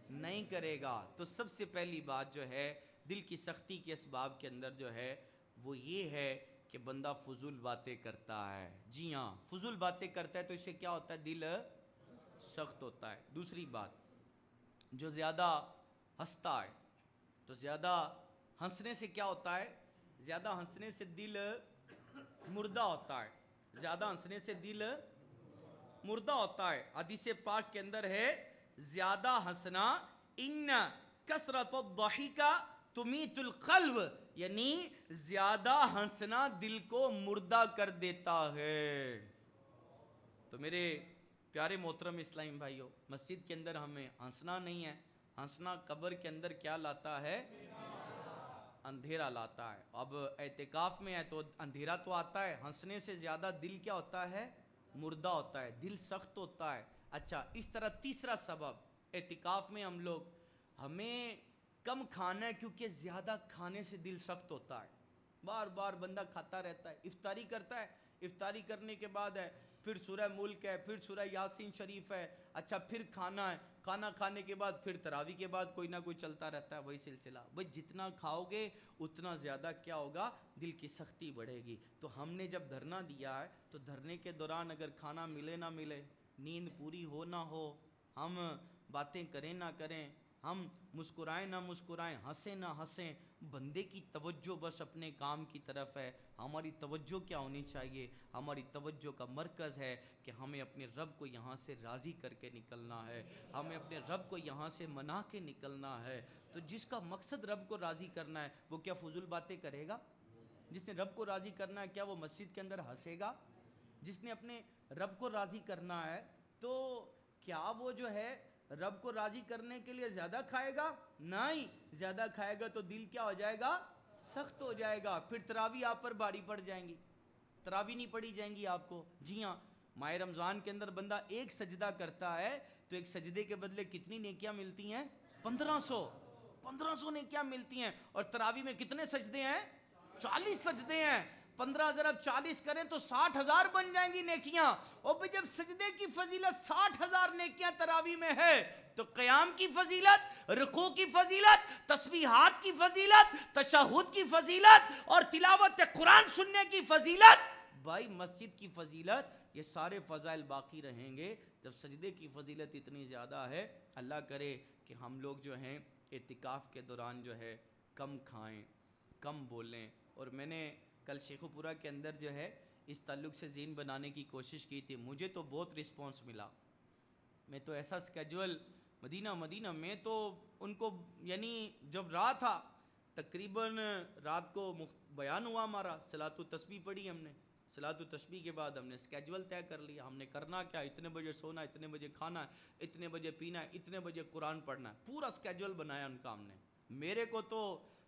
نہیں کرے گا. تو سب سے پہلی بات جو ہے دل کی سختی کے اسباب کے اندر جو ہے وہ یہ ہے کہ بندہ فضول باتیں کرتا ہے. جی ہاں، فضول باتیں کرتا ہے تو اس سے کیا ہوتا ہے؟ دل سخت ہوتا ہے. دوسری بات، جو زیادہ ہنستا ہے تو زیادہ ہنسنے سے کیا ہوتا ہے؟ زیادہ ہنسنے سے دل مردہ ہوتا ہے. زیادہ ہنسنے سے دل مردہ ہوتا ہے. حدیث پاک کے اندر ہے زیادہ ہنسنا ان کثرت الضحک تمیت القلب، یعنی زیادہ ہنسنا دل کو مردہ کر دیتا ہے. تو میرے پیارے محترم اسلامی بھائیو، مسجد کے اندر ہمیں ہنسنا نہیں ہے. ہنسنا قبر کے اندر کیا لاتا ہے؟ اندھیرا لاتا ہے. اب اعتکاف میں ہے تو اندھیرا تو آتا ہے، ہنسنے سے زیادہ دل کیا ہوتا ہے؟ مردہ ہوتا ہے، دل سخت ہوتا ہے. اچھا، اس طرح تیسرا سبب اعتکاف میں ہمیں کم کھانا ہے کیونکہ زیادہ کھانے سے دل سخت ہوتا ہے. بار بار بندہ کھاتا رہتا ہے. افطاری کرتا ہے، افطاری کرنے کے بعد ہے پھر سورہ ملک ہے، پھر سورہ یاسین شریف ہے. اچھا، پھر کھانا ہے، کھانا کھانے کے بعد پھر تراویح کے بعد کوئی نہ کوئی چلتا رہتا ہے وہی سلسلہ. بھئی جتنا کھاؤ گے اتنا زیادہ کیا ہوگا؟ دل کی سختی بڑھے گی. تو ہم نے جب دھرنا دیا ہے تو دھرنے کے دوران اگر کھانا ملے نہ ملے، نیند پوری ہو نہ ہو، ہم باتیں کریں نہ کریں، ہم مسکرائیں نہ مسکرائیں، ہنسیں نہ ہنسیں، بندے کی توجہ بس اپنے کام کی طرف ہے. ہماری توجہ کیا ہونی چاہیے؟ ہماری توجہ کا مرکز ہے کہ ہمیں اپنے رب کو یہاں سے راضی کر کے نکلنا ہے، ہمیں اپنے رب کو یہاں سے منا کے نکلنا ہے. تو جس کا مقصد رب کو راضی کرنا ہے وہ کیا فضول باتیں کرے گا؟ جس نے رب کو راضی کرنا ہے کیا وہ مسجد کے اندر ہنسے گا؟ جس نے اپنے رب کو راضی کرنا ہے تو کیا وہ جو ہے رب کو راضی کرنے کے لیے زیادہ کھائے گا؟ نہیں. زیادہ کھائے گا تو دل کیا ہو جائے گا؟ سخت ہو جائے گا. پھر تراویح آپ پر بھاری پڑ جائیں گی، تراویح نہیں پڑھی جائیں گی آپ کو. جی ہاں، ماہ رمضان کے اندر بندہ ایک سجدہ کرتا ہے تو ایک سجدے کے بدلے کتنی نیکیاں ملتی ہیں؟ 1500 نیکیاں ملتی ہیں. اور تراویح میں کتنے سجدے ہیں؟ 40 سجدے ہیں. 15 ضرب 40 کریں تو 60,000 بن جائیں گی نیکیاں. اور پھر جب سجدے کی فضیلت 60,000 نیکیاں تراویح میں ہے تو قیام کی فضیلت، رکوع کی فضیلت، تسبیحات کی فضیلت، تشہد کی فضیلت اور تلاوت قرآن سننے کی فضیلت، بھائی مسجد کی فضیلت، یہ سارے فضائل باقی رہیں گے جب سجدے کی فضیلت اتنی زیادہ ہے. اللہ کرے کہ ہم لوگ جو ہیں اعتکاف کے دوران جو ہے کم کھائیں، کم بولیں. اور میں نے کل شیخو پورہ کے اندر جو ہے اس تعلق سے ذہن بنانے کی کوشش کی تھی. مجھے تو بہت رسپانس ملا. میں تو ایسا اسکیجول مدینہ میں تو ان کو یعنی جب رہا تھا تقریباً رات کو بیان ہوا ہمارا، صلاۃ التسبیح پڑھی ہم نے، صلاۃ التسبیح کے بعد ہم نے اسکیجول طے کر لیا، ہم نے کرنا کیا، اتنے بجے سونا، اتنے بجے کھانا ہے، اتنے بجے پینا ہے، اتنے بجے قرآن پڑھنا ہے، پورا اسکیجول بنایا ان کا ہم نے۔ میرے کو تو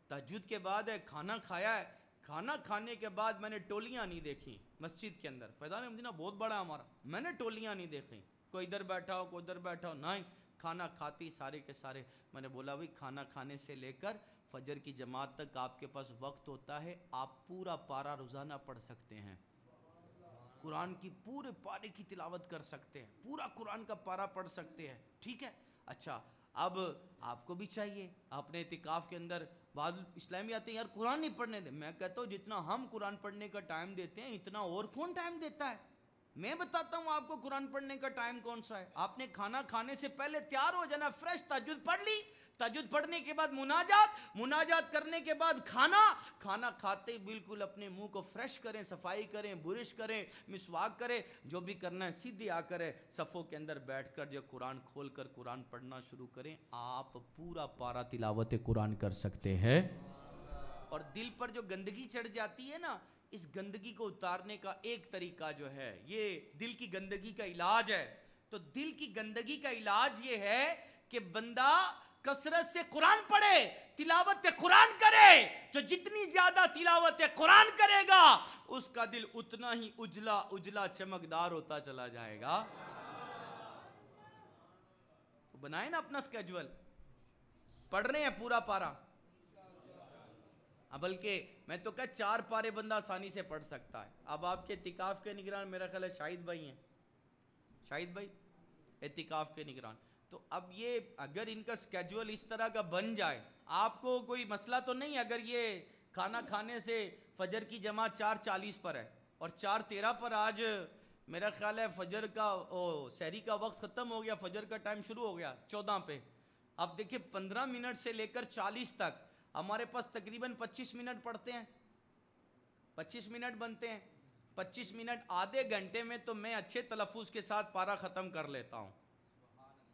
تہجد کے بعد ہے، کھانا کھایا ہے، کھانا کھانے کے بعد میں نے ٹولیاں نہیں دیکھی مسجد کے اندر، فیضان مدینہ بہت بڑا ہے ہمارا، میں نے ٹولیاں نہیں دیکھی، کوئی ادھر بیٹھا ہو کوئی ادھر بیٹھا ہو، نہیں، کھانا کھاتی سارے کے سارے۔ میں نے بولا بھائی کھانا کھانے سے لے کر فجر کی جماعت تک آپ کے پاس وقت ہوتا ہے، آپ پورا پارہ روزانہ پڑھ سکتے ہیں، قرآن کی پورے پارے کی تلاوت کر سکتے ہیں، پورا قرآن کا پارہ پڑھ سکتے ہیں، ٹھیک ہے۔ اچھا اب آپ کو بھی چاہیے، آپ نے اعتکاف کے اندر بعض اسلامی آتے ہیں یار قرآن نہیں پڑھنے دیں، میں کہتا ہوں جتنا ہم قرآن پڑھنے کا ٹائم دیتے ہیں اتنا اور کون ٹائم دیتا ہے؟ میں بتاتا ہوں آپ کو قرآن پڑھنے کا ٹائم کون سا ہے۔ آپ نے کھانا کھانے سے پہلے تیار ہو جانا، فریش، تہجد پڑھ لی، تہجد پڑھنے کے بعد مناجات کرنے کے بعد کھانا کھاتے ہی بالکل اپنے منہ کو فریش کریں، صفائی کریں، برش کریں، مسواک کریں، جو بھی کرنا ہے سیدھے آ کر صفوں کے اندر بیٹھ کر جو قرآن کھول کر قرآن پڑھنا شروع کریں، آپ پورا پارہ تلاوت قرآن کر سکتے ہیں۔ اور دل پر جو گندگی چڑھ جاتی ہے نا، اس گندگی کو اتارنے کا ایک طریقہ جو ہے، یہ دل کی گندگی کا علاج ہے۔ تو دل کی گندگی کا علاج یہ ہے کہ بندہ کثرت سے قرآن پڑھے، تلاوت قرآن کرے، جو جتنی زیادہ تلاوت قرآن کرے گا اس کا دل اتنا ہی اجلا اجلا چمکدار ہوتا چلا جائے گا۔ بنائیں نا اپنا اسکیجول، پڑھ رہے ہیں پورا پارہ، بلکہ میں تو کہا 4 پارے بندہ آسانی سے پڑھ سکتا ہے۔ اب آپ کے اعتکاف کے نگران میرا خیال ہے شاہد بھائی ہیں، شاہد بھائی اعتکاف کے نگران، تو اب یہ اگر ان کا سکیجول اس طرح کا بن جائے، آپ کو کوئی مسئلہ تو نہیں اگر یہ کھانا کھانے سے فجر کی جماعت 4:40 پر ہے اور 4:13 پر آج میرا خیال ہے فجر کا سحری کا وقت ختم ہو گیا، فجر کا ٹائم شروع ہو گیا 14 پہ، اب دیکھیں 15 منٹ سے لے کر 40 تک ہمارے پاس تقریباً 25 منٹ پڑھتے ہیں، 25 منٹ بنتے ہیں، 25 منٹ آدھے گھنٹے میں تو میں اچھے تلفظ کے ساتھ پارہ ختم کر لیتا ہوں،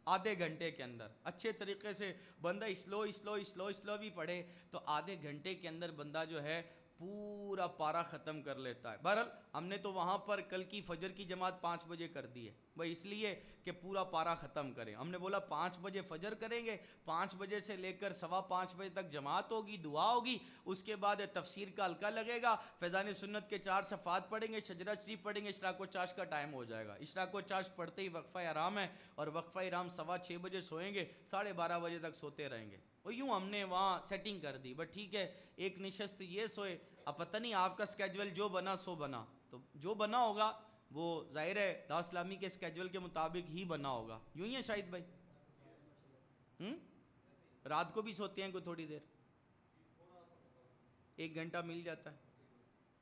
آدھے گھنٹے کے اندر اچھے طریقے سے بندہ اسلو بھی پڑھے تو آدھے گھنٹے کے اندر بندہ جو ہے پورا پارہ ختم کر لیتا ہے۔ بہرحال ہم نے تو وہاں پر کل کی فجر کی جماعت 5 بجے کر دی ہے، بھائی اس لیے کہ پورا پارہ ختم کریں، ہم نے بولا 5 بجے فجر کریں گے، 5 بجے سے لے کر 5:15 بجے تک جماعت ہوگی، دعا ہوگی، اس کے بعد تفسیر کا حلقہ لگے گا، فیضان سنت کے 4 صفحات پڑھیں گے، شجرہ شریف پڑھیں گے، اشراق و چاش کا ٹائم ہو جائے گا، اشراق و چاش پڑھتے ہی وقفہ آرام ہے، اور وقفہ آرام 6:15 بجے سوئیں گے، 12:30 بجے تک سوتے رہیں گے، اور یوں ہم نے وہاں سیٹنگ کر دی، بس ٹھیک ہے ایک نشست یہ سوئے، اب پتہ نہیں آپ کا اسکیجول جو بنا سو بنا، تو جو بنا ہوگا وہ ظاہر ہے دعوت اسلامی کے اسکیجول کے مطابق ہی بنا ہوگا، یوں ہی ہے شاہد بھائی؟ رات کو بھی سوتے ہیں کوئی تھوڑی دیر، 1 گھنٹہ مل جاتا ہے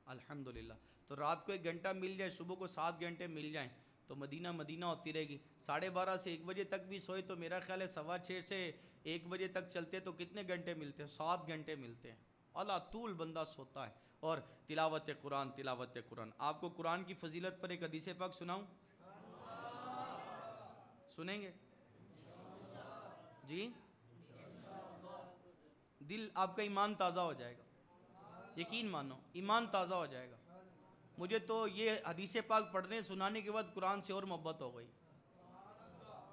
الحمدللہ، تو رات کو 1 گھنٹہ مل جائے، صبح کو 7 گھنٹے مل جائیں تو مدینہ ہوتی رہے گی۔ 12:30 سے 1 بجے تک بھی سوئے تو میرا خیال ہے 6:15 سے 1 بجے تک چلتے تو کتنے گھنٹے ملتے ہیں؟ 7 گھنٹے ملتے ہیں، اللہ طول بندہ سوتا ہے، اور تلاوت قرآن۔ آپ کو قرآن کی فضیلت پر ایک حدیث پاک سناؤں؟ سنیں گے جی؟ دل آپ کا ایمان تازہ ہو جائے گا، یقین مانو ایمان تازہ ہو جائے گا۔ مجھے تو یہ حدیث پاک پڑھنے سنانے کے بعد قرآن سے اور محبت ہو گئی،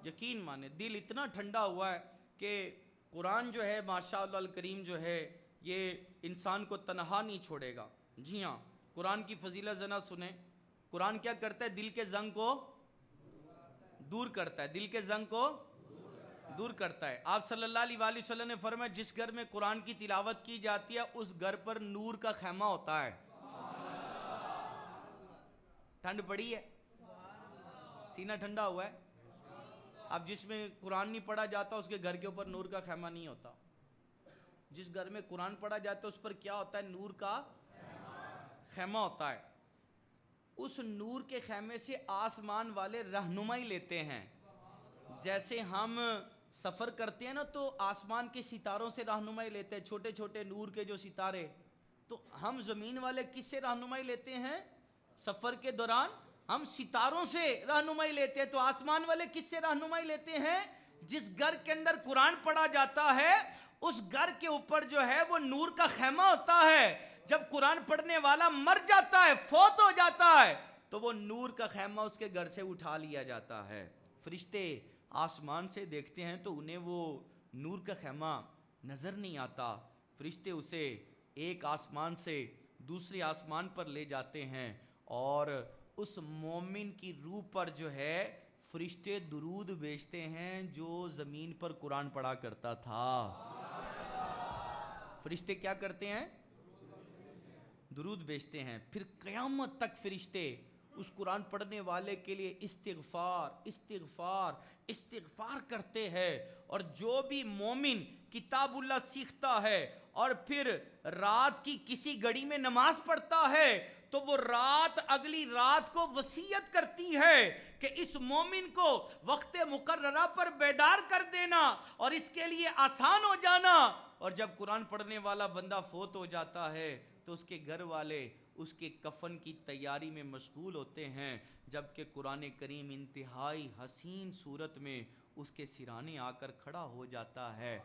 یقین مانے دل اتنا ٹھنڈا ہوا ہے کہ قرآن جو ہے ماشاءاللہ الکریم جو ہے یہ انسان کو تنہا نہیں چھوڑے گا۔ جی ہاں، قرآن کی فضیلت ذرا سنیں، قرآن کیا کرتا ہے؟ دل کے زنگ کو دور کرتا ہے، دل کے زنگ کو دور کرتا ہے۔ آپ صلی اللہ علیہ وآلہ وسلم نے فرمایا جس گھر میں قرآن کی تلاوت کی جاتی ہے اس گھر پر نور کا خیمہ ہوتا ہے۔ ٹھنڈ پڑی ہے، سینہ ٹھنڈا ہوا ہے، اب جس میں قرآن نہیں پڑھا جاتا اس کے گھر کے اوپر نور کا خیمہ نہیں ہوتا، جس گھر میں قرآن پڑھا جاتا ہے اس پر کیا ہوتا ہے؟ نور کا خیمہ ہوتا ہے۔ اس نور کے خیمے سے آسمان والے رہنمائی لیتے ہیں، جیسے ہم سفر کرتے ہیں نا تو آسمان کے ستاروں سے رہنمائی لیتے ہیں، چھوٹے چھوٹے نور کے جو ستارے، تو ہم زمین والے کس سے رہنمائی لیتے ہیں؟ سفر کے دوران ہم ستاروں سے رہنمائی لیتے ہیں، تو آسمان والے کس سے رہنمائی لیتے ہیں؟ جس گھر کے اندر قرآن پڑھا جاتا ہے اس گھر کے اوپر جو ہے وہ نور کا خیمہ ہوتا ہے. جب قرآن پڑھنے والا مر جاتا ہے, فوت ہو جاتا ہے, تو وہ نور کا خیمہ اس کے گھر سے اٹھا لیا جاتا ہے. فرشتے آسمان سے دیکھتے ہیں تو انہیں وہ نور کا خیمہ نظر نہیں آتا. فرشتے اسے ایک آسمان سے دوسرے آسمان پر لے جاتے ہیں اور اس مومن کی روح پر جو ہے فرشتے درود بھیجتے ہیں جو زمین پر قرآن پڑھا کرتا تھا. فرشتے کیا کرتے ہیں؟ درود بھیجتے ہیں. پھر قیامت تک فرشتے اس قرآن پڑھنے والے کے لیے استغفار استغفار استغفار کرتے ہیں. اور جو بھی مومن کتاب اللہ سیکھتا ہے اور پھر رات کی کسی گھڑی میں نماز پڑھتا ہے تو وہ رات اگلی رات کو وصیت کرتی ہے کہ اس مومن کو وقت مقررہ پر بیدار کر دینا اور اس کے لیے آسان ہو جانا. اور جب قرآن پڑھنے والا بندہ فوت ہو جاتا ہے تو اس کے گھر والے اس کے کفن کی تیاری میں مشغول ہوتے ہیں, جبکہ قرآن کریم انتہائی حسین صورت میں اس کے سرانے آ کر کھڑا ہو جاتا ہے.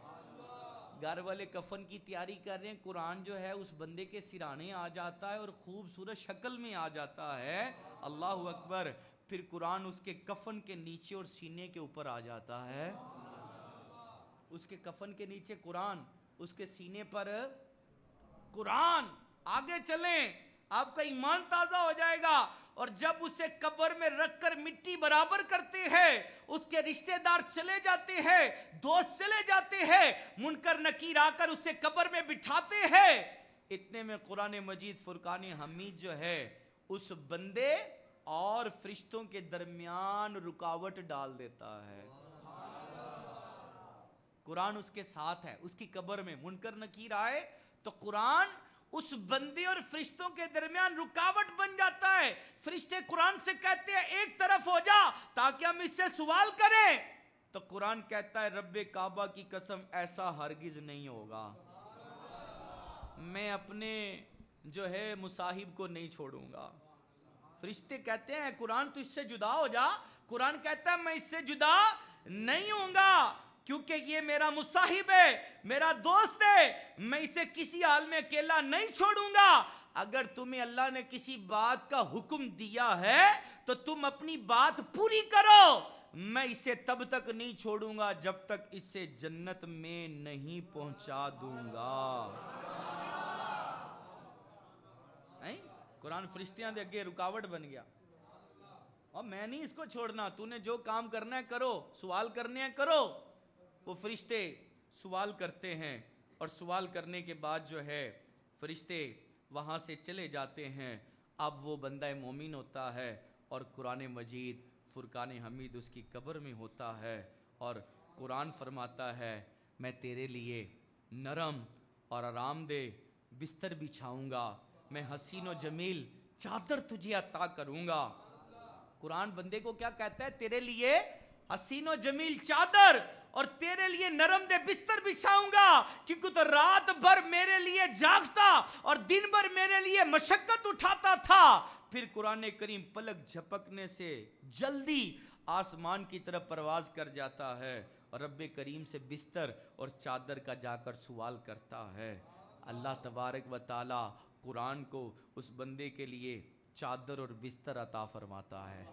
گھر والے کفن کی تیاری کر رہے ہیں, قرآن جو ہے اس بندے کے سرانے آ جاتا ہے اور خوبصورت شکل میں آ جاتا ہے. اللہ اکبر. پھر قرآن اس کے کفن کے نیچے اور سینے کے اوپر آ جاتا ہے. اس کے کفن کے نیچے قرآن, اس کے سینے پر قرآن. آگے چلیں, آپ کا ایمان تازہ ہو جائے گا. اور جب اسے قبر میں رکھ کر مٹی برابر کرتے ہیں, اس کے رشتہ دار چلے جاتے ہیں, دوست چلے جاتے ہیں, منکر نکیر آ کر اسے قبر میں بٹھاتے ہیں, اتنے میں قرآن مجید فرقان حمید جو ہے اس بندے اور فرشتوں کے درمیان رکاوٹ ڈال دیتا ہے. قرآن اس کے ساتھ ہے. اس کی قبر میں منکر نکیر آئے تو قرآن اس بندے اور فرشتوں کے درمیان رکاوٹ بن جاتا ہے. فرشتے قرآن سے کہتے ہیں ایک طرف ہو جا تاکہ ہم اس سے سوال کریں, تو قرآن کہتا ہے رب کعبہ کی قسم ایسا ہرگز نہیں ہوگا, میں اپنے جو ہے مصاحب کو نہیں چھوڑوں گا. فرشتے کہتے ہیں قرآن تو اس سے جدا ہو جا. قرآن کہتا ہے میں اس سے جدا نہیں ہوں گا کیونکہ یہ میرا مصاحب ہے, میرا دوست ہے, میں اسے کسی حال میں اکیلا نہیں چھوڑوں گا. اگر تمہیں اللہ نے کسی بات کا حکم دیا ہے تو تم اپنی بات پوری کرو, میں اسے تب تک نہیں چھوڑوں گا جب تک اسے جنت میں نہیں پہنچا دوں گا. قرآن فرشتیاں دے اگے رکاوٹ بن گیا, اور میں نہیں اس کو چھوڑنا, تو نے جو کام کرنا ہے کرو, سوال کرنے ہیں کرو. وہ فرشتے سوال کرتے ہیں اور سوال کرنے کے بعد جو ہے فرشتے وہاں سے چلے جاتے ہیں. اب وہ بندہ مومن ہوتا ہے اور قرآن مجید فرقان حمید اس کی قبر میں ہوتا ہے, اور قرآن فرماتا ہے میں تیرے لیے نرم اور آرام دہ بستر بچھاؤں گا, میں حسین و جمیل چادر تجھے عطا کروں گا. قرآن بندے کو کیا کہتا ہے؟ تیرے لیے حسین و جمیل چادر اور تیرے لیے نرم دے بستر بچھاؤں گا, کیونکہ تو رات بھر میرے لیے جاگتا اور دن بھر میرے لیے مشقت اٹھاتا تھا. پھر قرآن کریم پلک جھپکنے سے جلدی آسمان کی طرف پرواز کر جاتا ہے اور رب کریم سے بستر اور چادر کا جا کر سوال کرتا ہے. اللہ تبارک و تعالی قرآن کو اس بندے کے لیے چادر اور بستر عطا فرماتا ہے.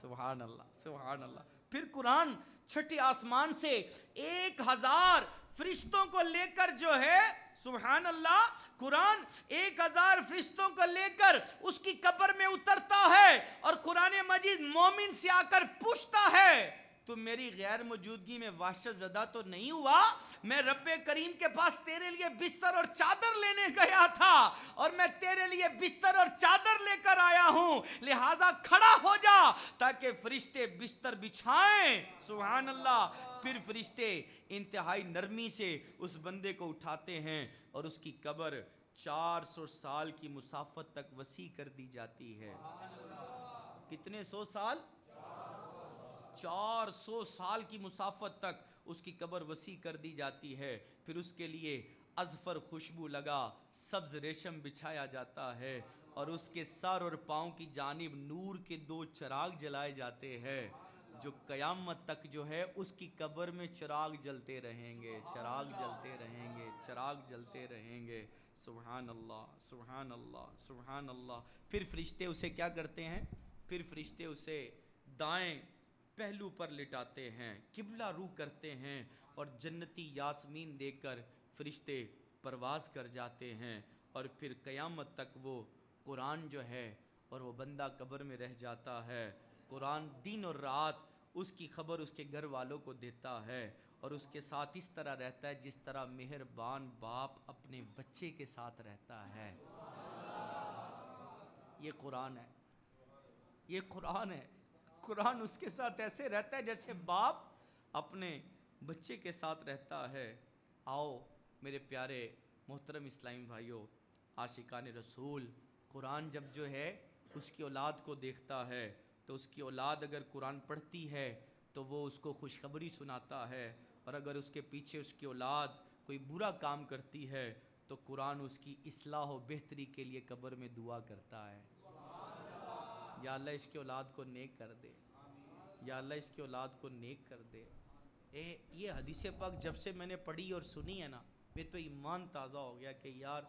سبحان اللہ سبحان اللہ. پھر قرآن چھٹے آسمان سے 1000 فرشتوں کو لے کر جو ہے سبحان اللہ, قرآن 1000 فرشتوں کو لے کر اس کی قبر میں اترتا ہے اور قرآن مجید مومن سے آ کر پوچھتا ہے تو میری غیر موجودگی میں وحشت زدہ تو نہیں ہوا؟ میں رب کریم کے پاس تیرے لیے بستر اور چادر لینے گیا تھا اور میں تیرے لیے بستر اور چادر لے کر آیا ہوں, لہٰذا کھڑا ہو جا تاکہ فرشتے بستر بچھائیں. سبحان اللہ. پھر فرشتے انتہائی نرمی سے اس بندے کو اٹھاتے ہیں اور اس کی قبر 400 سال کی مسافت تک وسیع کر دی جاتی ہے. کتنے 100 سال؟ 400 سال کی مسافت تک اس کی قبر وسیع کر دی جاتی ہے. پھر اس کے لیے اذفر خوشبو لگا سبز ریشم بچھایا جاتا ہے اور اس کے سر اور پاؤں کی جانب نور کے 2 چراغ جلائے جاتے ہیں. جو قیامت تک جو ہے اس کی قبر میں چراغ جلتے رہیں گے، چراغ جلتے رہیں گے، چراغ جلتے رہیں گے۔ سبحان اللہ، سبحان اللہ، سبحان اللہ۔ پھر فرشتے اسے کیا کرتے ہیں؟ پھر فرشتے اسے دائیں پہلو پر لٹاتے ہیں، قبلہ رو کرتے ہیں، اور جنتی یاسمین دے کر فرشتے پرواز کر جاتے ہیں، اور پھر قیامت تک وہ قرآن جو ہے اور وہ بندہ قبر میں رہ جاتا ہے۔ قرآن دن اور رات اس کی خبر اس کے گھر والوں کو دیتا ہے، اور اس کے ساتھ اس طرح رہتا ہے جس طرح مہربان باپ اپنے بچے کے ساتھ رہتا ہے۔ یہ قرآن ہے، یہ قرآن ہے۔ قرآن اس کے ساتھ ایسے رہتا ہے جیسے باپ اپنے بچے کے ساتھ رہتا ہے۔ آؤ میرے پیارے محترم اسلامی بھائیوں، عاشقان رسول، قرآن جب جو ہے اس کی اولاد کو دیکھتا ہے تو اس کی اولاد اگر قرآن پڑھتی ہے تو وہ اس کو خوشخبری سناتا ہے، اور اگر اس کے پیچھے اس کی اولاد کوئی برا کام کرتی ہے تو قرآن اس کی اصلاح و بہتری کے لیے قبر میں دعا کرتا ہے۔ یا اللہ اس کی اولاد کو نیک کر دے، یا اللہ اس کی اولاد کو نیک کر دے۔ یہ حدیث پاک جب سے میں نے پڑھی اور سنی ہے نا، میں تو ایمان تازہ ہو گیا کہ یار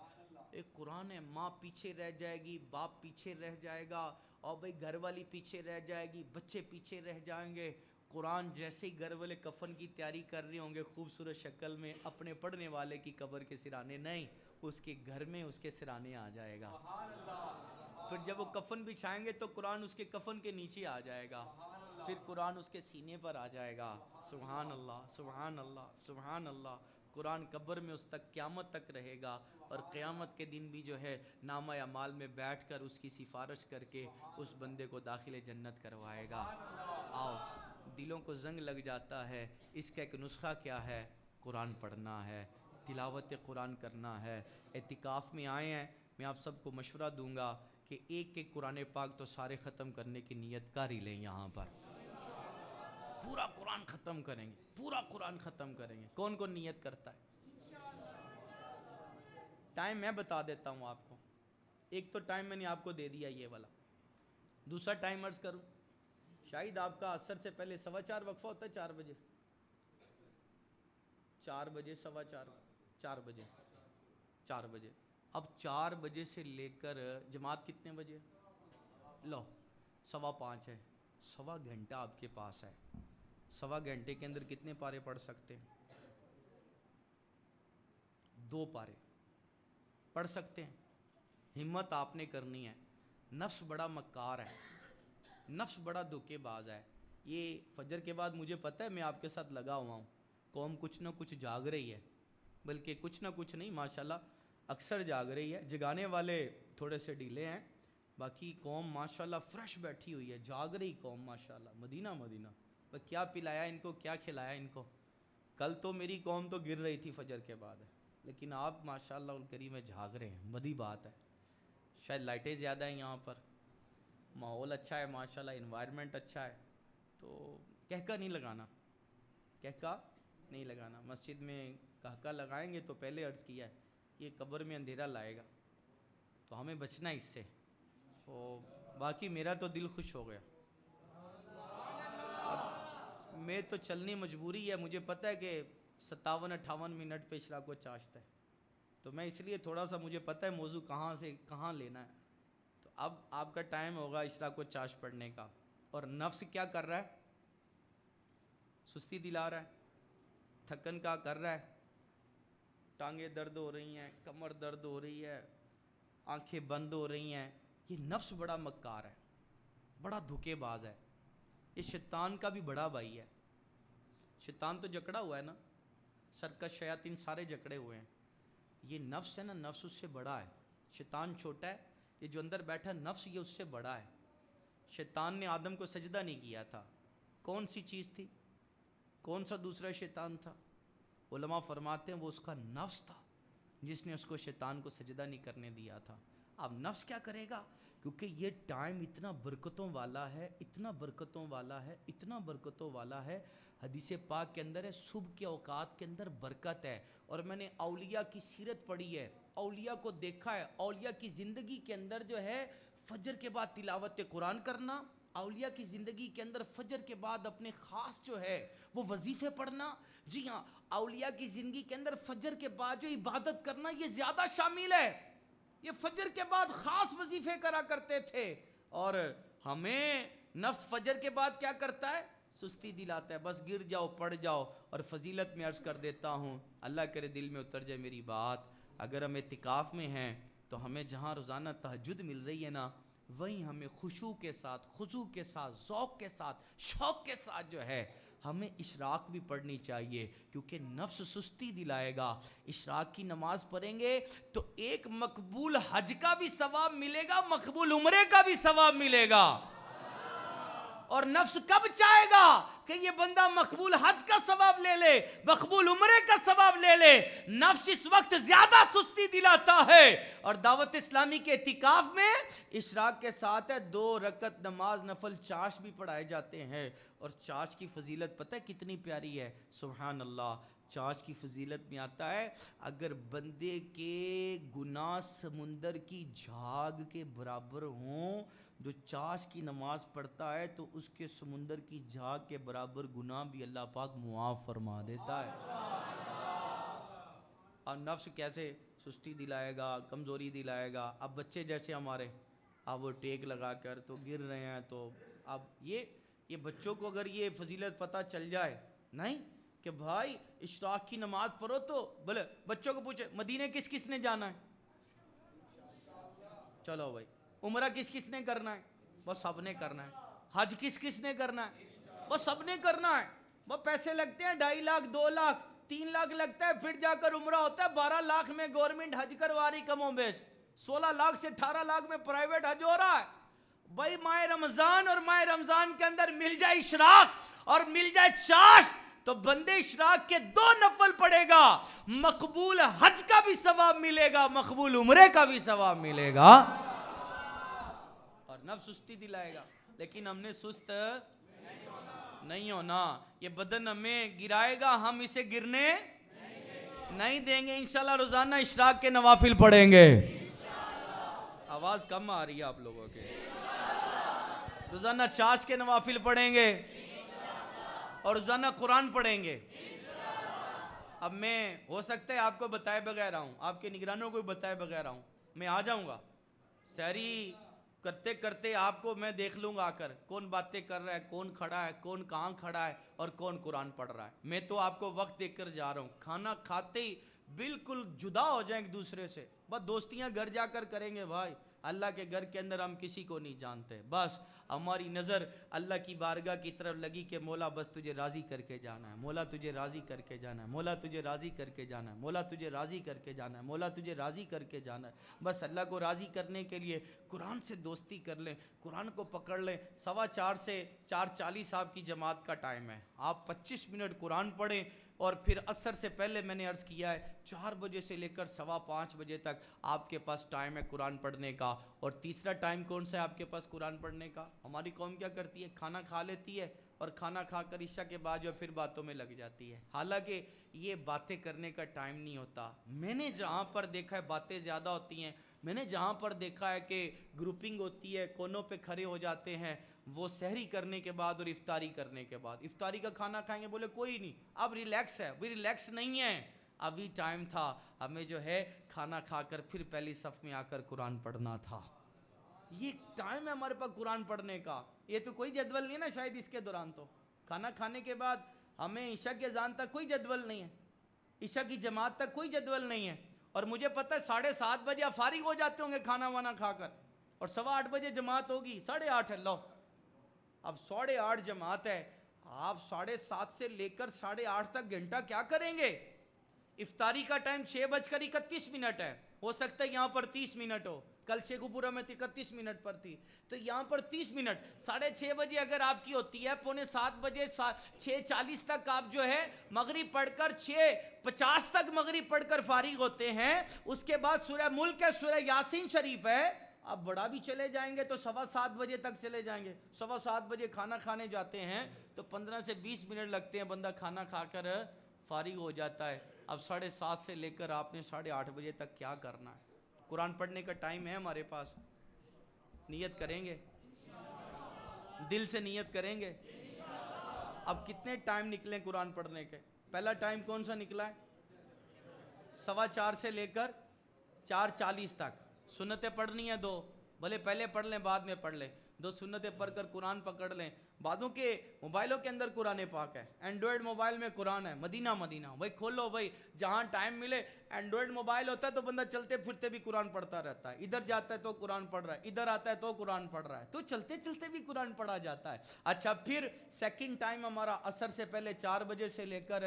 ایک قرآن ہے، ماں پیچھے رہ جائے گی، باپ پیچھے رہ جائے گا، اور بھائی گھر والی پیچھے رہ جائے گی، بچے پیچھے رہ جائیں گے۔ قرآن جیسے ہی گھر والے کفن کی تیاری کر رہے ہوں گے خوبصورت شکل میں، اپنے پڑھنے والے کی قبر کے سرانے نہیں، اس کے گھر میں اس کے سرانے آ جائے گا۔ پھر جب وہ کفن بچھائیں گے تو قرآن اس کے کفن کے نیچے آ جائے گا، پھر قرآن اس کے سینے پر آ جائے گا۔ سبحان اللہ، سبحان اللہ، سبحان اللہ۔ قرآن قبر میں اس تک قیامت تک رہے گا، اور قیامت کے دن بھی جو ہے نامہ اعمال میں بیٹھ کر اس کی سفارش کر کے اس بندے کو داخل جنت کروائے گا۔ آؤ، دلوں کو زنگ لگ جاتا ہے، اس کا ایک نسخہ کیا ہے؟ قرآن پڑھنا ہے، تلاوت قرآن کرنا ہے۔ اعتکاف میں آئے ہیں، میں آپ سب کو مشورہ دوں گا کہ ایک ایک قرآن پاک تو سارے ختم کرنے کی نیت کر ہی لیں، یہاں پر پورا قرآن ختم کریں گے، پورا قرآن ختم کریں گے۔ کون کون نیت کرتا ہے؟ ٹائم میں بتا دیتا ہوں آپ کو، ایک تو ٹائم میں نے آپ کو دے دیا یہ والا، دوسرا ٹائم عرض کروں، شاید آپ کا عصر سے پہلے 4:15 وقفہ ہوتا ہے، 4 بجے، 4 بجے، 4:15، 4 بجے، 4 بجے۔ اب 4 بجے سے لے کر جماعت کتنے بجے؟ لو 5:15 ہے، سوا گھنٹہ آپ کے پاس ہے۔ سوا گھنٹے کے اندر کتنے پارے پڑھ سکتے ہیں؟ 2 پارے پڑھ سکتے ہیں۔ ہمت آپ نے کرنی ہے۔ نفس بڑا مکار ہے، نفس بڑا دھوکے باز ہے۔ یہ فجر کے بعد مجھے پتہ ہے میں آپ کے ساتھ لگا ہوا ہوں، قوم کچھ نہ کچھ جاگ رہی ہے، بلکہ کچھ نہ کچھ نہیں، ماشاءاللہ اکثر جاگ رہی ہے۔ جگانے والے تھوڑے سے ڈھیلے ہیں، باقی قوم ماشاءاللہ فریش بیٹھی ہوئی ہے، جاگ رہی قوم ماشاءاللہ۔ مدینہ مدینہ کیا پلایا ان کو، کیا کھلایا ان کو؟ کل تو میری قوم تو گر رہی تھی فجر کے بعد، لیکن آپ ماشاءاللہ الکریم میں جھاگ رہے ہیں، بڑی بات ہے۔ شاید لائٹیں زیادہ ہیں یہاں پر، ماحول اچھا ہے ماشاءاللہ، انوائرمنٹ اچھا ہے، تو کہکا نہیں لگانا، کہکا نہیں لگانا۔ مسجد میں کہکا لگائیں گے تو پہلے عرض کیا ہے یہ قبر میں اندھیرا لائے گا، تو ہمیں بچنا اس سے۔ تو باقی میرا تو دل خوش ہو گیا۔ اب میں تو چلنی مجبوری ہے، مجھے پتہ ہے کہ 57-58 منٹ پہ اشراق و چاشت ہے، تو میں اس لیے تھوڑا سا مجھے پتہ ہے موضوع کہاں سے کہاں لینا ہے۔ تو اب آپ کا ٹائم ہوگا اشراق و چاشت پڑھنے کا، اور نفس کیا کر رہا ہے؟ سستی دلا رہا ہے، تھکن کا کر رہا ہے، ٹانگیں درد ہو رہی ہیں، کمر درد ہو رہی ہے، آنکھیں بند ہو رہی ہیں۔ یہ نفس بڑا مکار ہے، بڑا دھوکے باز ہے، یہ شیطان کا بھی بڑا بھائی ہے۔ شیطان تو جکڑا ہوا ہے نا، سرکش شیاطین سارے جکڑے ہوئے ہیں۔ یہ نفس ہے نا، نفس اس سے بڑا ہے۔ شیطان چھوٹا ہے، یہ جو اندر بیٹھا نفس یہ اس سے بڑا ہے۔ شیطان نے آدم کو سجدہ نہیں کیا تھا، کون سی چیز تھی؟ کون سا دوسرا شیطان تھا؟ علماء فرماتے ہیں وہ اس کا نفس تھا جس نے اس کو شیطان کو سجدہ نہیں کرنے دیا تھا۔ اب نفس کیا کرے گا؟ کیونکہ یہ ٹائم اتنا برکتوں والا ہے، اتنا برکتوں والا ہے، اتنا برکتوں والا ہے۔ حدیث پاک کے اندر ہے صبح کے اوقات کے اندر برکت ہے، اور میں نے اولیاء کی سیرت پڑھی ہے، اولیاء کو دیکھا ہے، اولیاء کی زندگی کے اندر جو ہے فجر کے بعد تلاوت قرآن کرنا، اولیاء کی زندگی کے اندر فجر کے بعد اپنے خاص جو ہے وہ وظیفے پڑھنا، جی ہاں اولیاء کی زندگی کے اندر فجر کے بعد جو عبادت کرنا یہ زیادہ شامل ہے. یہ فجر کے بعد خاص وظیفے کرا کرتے تھے. اور ہمیں نفس فجر کے بعد کیا کرتا ہے؟ سستی دلاتا ہے، بس گر جاؤ پڑ جاؤ. اور فضیلت میں عرض کر دیتا ہوں، اللہ کرے دل میں اتر جائے میری بات، اگر ہم اعتکاف میں ہیں تو ہمیں جہاں روزانہ تہجد مل رہی ہے نا، وہیں ہمیں خشوع کے ساتھ، خضوع کے ساتھ، ذوق کے ساتھ، شوق کے ساتھ جو ہے ہمیں اشراق بھی پڑھنی چاہیے، کیونکہ نفس سستی دلائے گا. اشراق کی نماز پڑھیں گے تو ایک مقبول حج کا بھی ثواب ملے گا، مقبول عمرے کا بھی ثواب ملے گا. اور نفس کب چاہے گا کہ یہ بندہ مقبول حج کا ثواب لے لے، مقبول عمرے کا ثواب لے لے؟ نفس اس وقت زیادہ سستی دلاتا ہے. اور دعوت اسلامی کے اعتکاف میں اشراق کے ساتھ ہے 2 رکعت نماز نفل چاش بھی پڑھائے جاتے ہیں. اور چاش کی فضیلت پتہ ہے کتنی پیاری ہے؟ سبحان اللہ. چاش کی فضیلت میں آتا ہے اگر بندے کے گناہ سمندر کی جھاگ کے برابر ہوں، جو چاش کی نماز پڑھتا ہے تو اس کے سمندر کی جھاگ کے برابر گناہ بھی اللہ پاک معاف فرما دیتا ہے. اور نفس کیسے سستی دلائے گا، کمزوری دلائے گا؟ اب بچے جیسے ہمارے، اب وہ ٹیک لگا کر تو گر رہے ہیں، تو اب یہ بچوں کو اگر یہ فضیلت پتہ چل جائے نہیں کہ بھائی اشراق کی نماز پڑھو، تو بولے بچوں کو پوچھے مدینے کس کس نے جانا ہے؟ چلو بھائی. عمرہ کس کس نے کرنا ہے؟ وہ سب نے کرنا ہے. حج کس کس نے کرنا ہے؟ وہ سب نے کرنا ہے. وہ پیسے لگتے ہیں 2.5 لاکھ 2 لاکھ 3 لاکھ لگتا ہے، پھر جا کر عمرہ ہوتا ہے 12 لاکھ میں گورنمنٹ حج کروا رہی کم و بیش، 16 لاکھ سے 18 لاکھ میں پرائیویٹ حج ہو رہا ہے. بھائی ماہ رمضان اور ماہ رمضان کے اندر مل جائے اشراق اور مل جائے چاش تو بندے اشراق کے 2 نفل پڑے گا، مقبول حج کا بھی ثواب ملے گا، مقبول عمرے کا بھی ثواب ملے گا. اور نفس سستی دلائے گا، لیکن ہم نے سست نہیں ہونا. یہ بدن ہمیں گرائے گا، ہم اسے گرنے نہیں دیں گے. انشاءاللہ روزانہ اشراق کے نوافل پڑھیں گے. آواز کم آ رہی ہے آپ لوگوں کے. روزانہ چاش کے نوافل پڑھیں گے اور روزانہ قرآن پڑھیں گے. اب میں ہو سکتا ہے آپ کو بتائے بغیر آؤں، آپ کے نگرانوں کو بتائے بغیر آؤں، میں آ جاؤں گا سحری کرتے کرتے آپ کو میں دیکھ لوں گا آ کر، کون باتیں کر رہا ہے، کون کھڑا ہے، کون کہاں کھڑا ہے اور کون قرآن پڑھ رہا ہے. میں تو آپ کو وقت دیکھ کر جا رہا ہوں. کھانا کھاتے ہی بالکل جدا ہو جائیں ایک دوسرے سے، بس دوستیاں گھر جا کر کریں گے. بھائی اللہ کے گھر کے اندر ہم کسی کو نہیں جانتے، بس ہماری نظر اللہ کی بارگاہ کی طرف لگی کہ مولا بس تجھے راضی کر کے جانا ہے، مولا تجھے راضی کر کے جانا ہے، مولا تجھے راضی کر کے جانا ہے، مولا تجھے راضی کر کے جانا ہے، مولا تجھے راضی کر کے جانا ہے. بس اللہ کو راضی کرنے کے لیے قرآن سے دوستی کر لیں، قرآن کو پکڑ لیں. 4:15 سے 4:40 آپ کی جماعت کا ٹائم ہے. آپ 25 منٹ قرآن پڑھیں اور پھر عصر سے پہلے میں نے عرض کیا ہے 4 بجے سے لے کر 5:15 بجے تک آپ کے پاس ٹائم ہے قرآن پڑھنے کا. اور تیسرا ٹائم کون سا ہے آپ کے پاس قرآن پڑھنے کا؟ ہماری قوم کیا کرتی ہے؟ کھانا کھا لیتی ہے اور کھانا کھا کر عشاء کے بعد جو پھر باتوں میں لگ جاتی ہے. حالانکہ یہ باتیں کرنے کا ٹائم نہیں ہوتا. میں نے جہاں پر دیکھا ہے باتیں زیادہ ہوتی ہیں، میں نے جہاں پر دیکھا ہے کہ گروپنگ ہوتی ہے، کونوں پہ کھڑے ہو جاتے ہیں، وہ سحری کرنے کے بعد اور افطاری کرنے کے بعد. افطاری کا کھانا کھائیں گے، بولے کوئی نہیں اب ریلیکس ہے. بھی ریلیکس نہیں ہے، ابھی ٹائم تھا ہمیں جو ہے کھانا کھا کر پھر پہلی صف میں آ کر قرآن پڑھنا تھا. یہ ٹائم ہے ہمارے پاس قرآن پڑھنے کا. یہ تو کوئی جدول نہیں ہے نا شاید اس کے دوران. تو کھانا کھانے کے بعد ہمیں عشاء کے اذان تک کوئی جدول نہیں ہے، عشاء کی جماعت تک کوئی جدول نہیں ہے. اور مجھے پتہ ہے 7:30 بجے آپ فارغ ہو جاتے ہوں گے کھانا وانا کھا کر، اور 8:15 بجے جماعت ہوگی. 8:30 ہے، لو اب 8:30 جماعت ہے، آپ 7:30 سے لے کر 8:30 تک گھنٹہ کیا کریں گے؟ افطاری کا ٹائم 6:31 ہے. ہو سکتا ہے یہاں پر 30 منٹ ہو، کل شیخو پورہ میں 31 منٹ پر تھی، تو یہاں پر 30 منٹ. 6:30 بجے اگر آپ کی ہوتی ہے، 6:45 بجے 6:40 تک آپ جو ہے مغرب پڑھ کر 6:50 تک مغرب پڑھ کر فارغ ہوتے ہیں. اس کے بعد سورہ ملک ہے، سورہ یاسین شریف ہے. اب بڑا بھی چلے جائیں گے تو 7:15 بجے تک چلے جائیں گے. 7:15 بجے کھانا کھانے جاتے ہیں تو 15 سے 20 منٹ لگتے ہیں، بندہ کھانا کھا کر فارغ ہو جاتا ہے. اب 7:30 سے لے کر آپ نے 8:30 بجے تک کیا کرنا ہے؟ قرآن پڑھنے کا ٹائم ہے ہمارے پاس. نیت کریں گے دل سے نیت کریں گے. اب کتنے ٹائم نکلیں قرآن پڑھنے کے؟ پہلا ٹائم کون سا نکلا ہے؟ 4:15 سے لے کر 4:40 تک. سنتیں پڑھنی ہیں 2، بھلے پہلے پڑھ لیں بعد میں پڑھ لیں، 2 سنتیں پڑھ کر قرآن پکڑ لیں. بعضوں کے موبائلوں کے اندر قرآن پاک ہے، اینڈرائڈ موبائل میں قرآن ہے. مدینہ بھائی کھولو بھائی، جہاں ٹائم ملے. اینڈرائڈ موبائل ہوتا ہے تو بندہ چلتے پھرتے بھی قرآن پڑھتا رہتا ہے، ادھر جاتا ہے تو قرآن پڑھ رہا ہے، ادھر آتا ہے تو قرآن پڑھ رہا ہے، تو چلتے چلتے بھی قرآن پڑھا جاتا ہے. اچھا پھر سیکنڈ ٹائم ہمارا عصر سے پہلے 4 بجے سے لے کر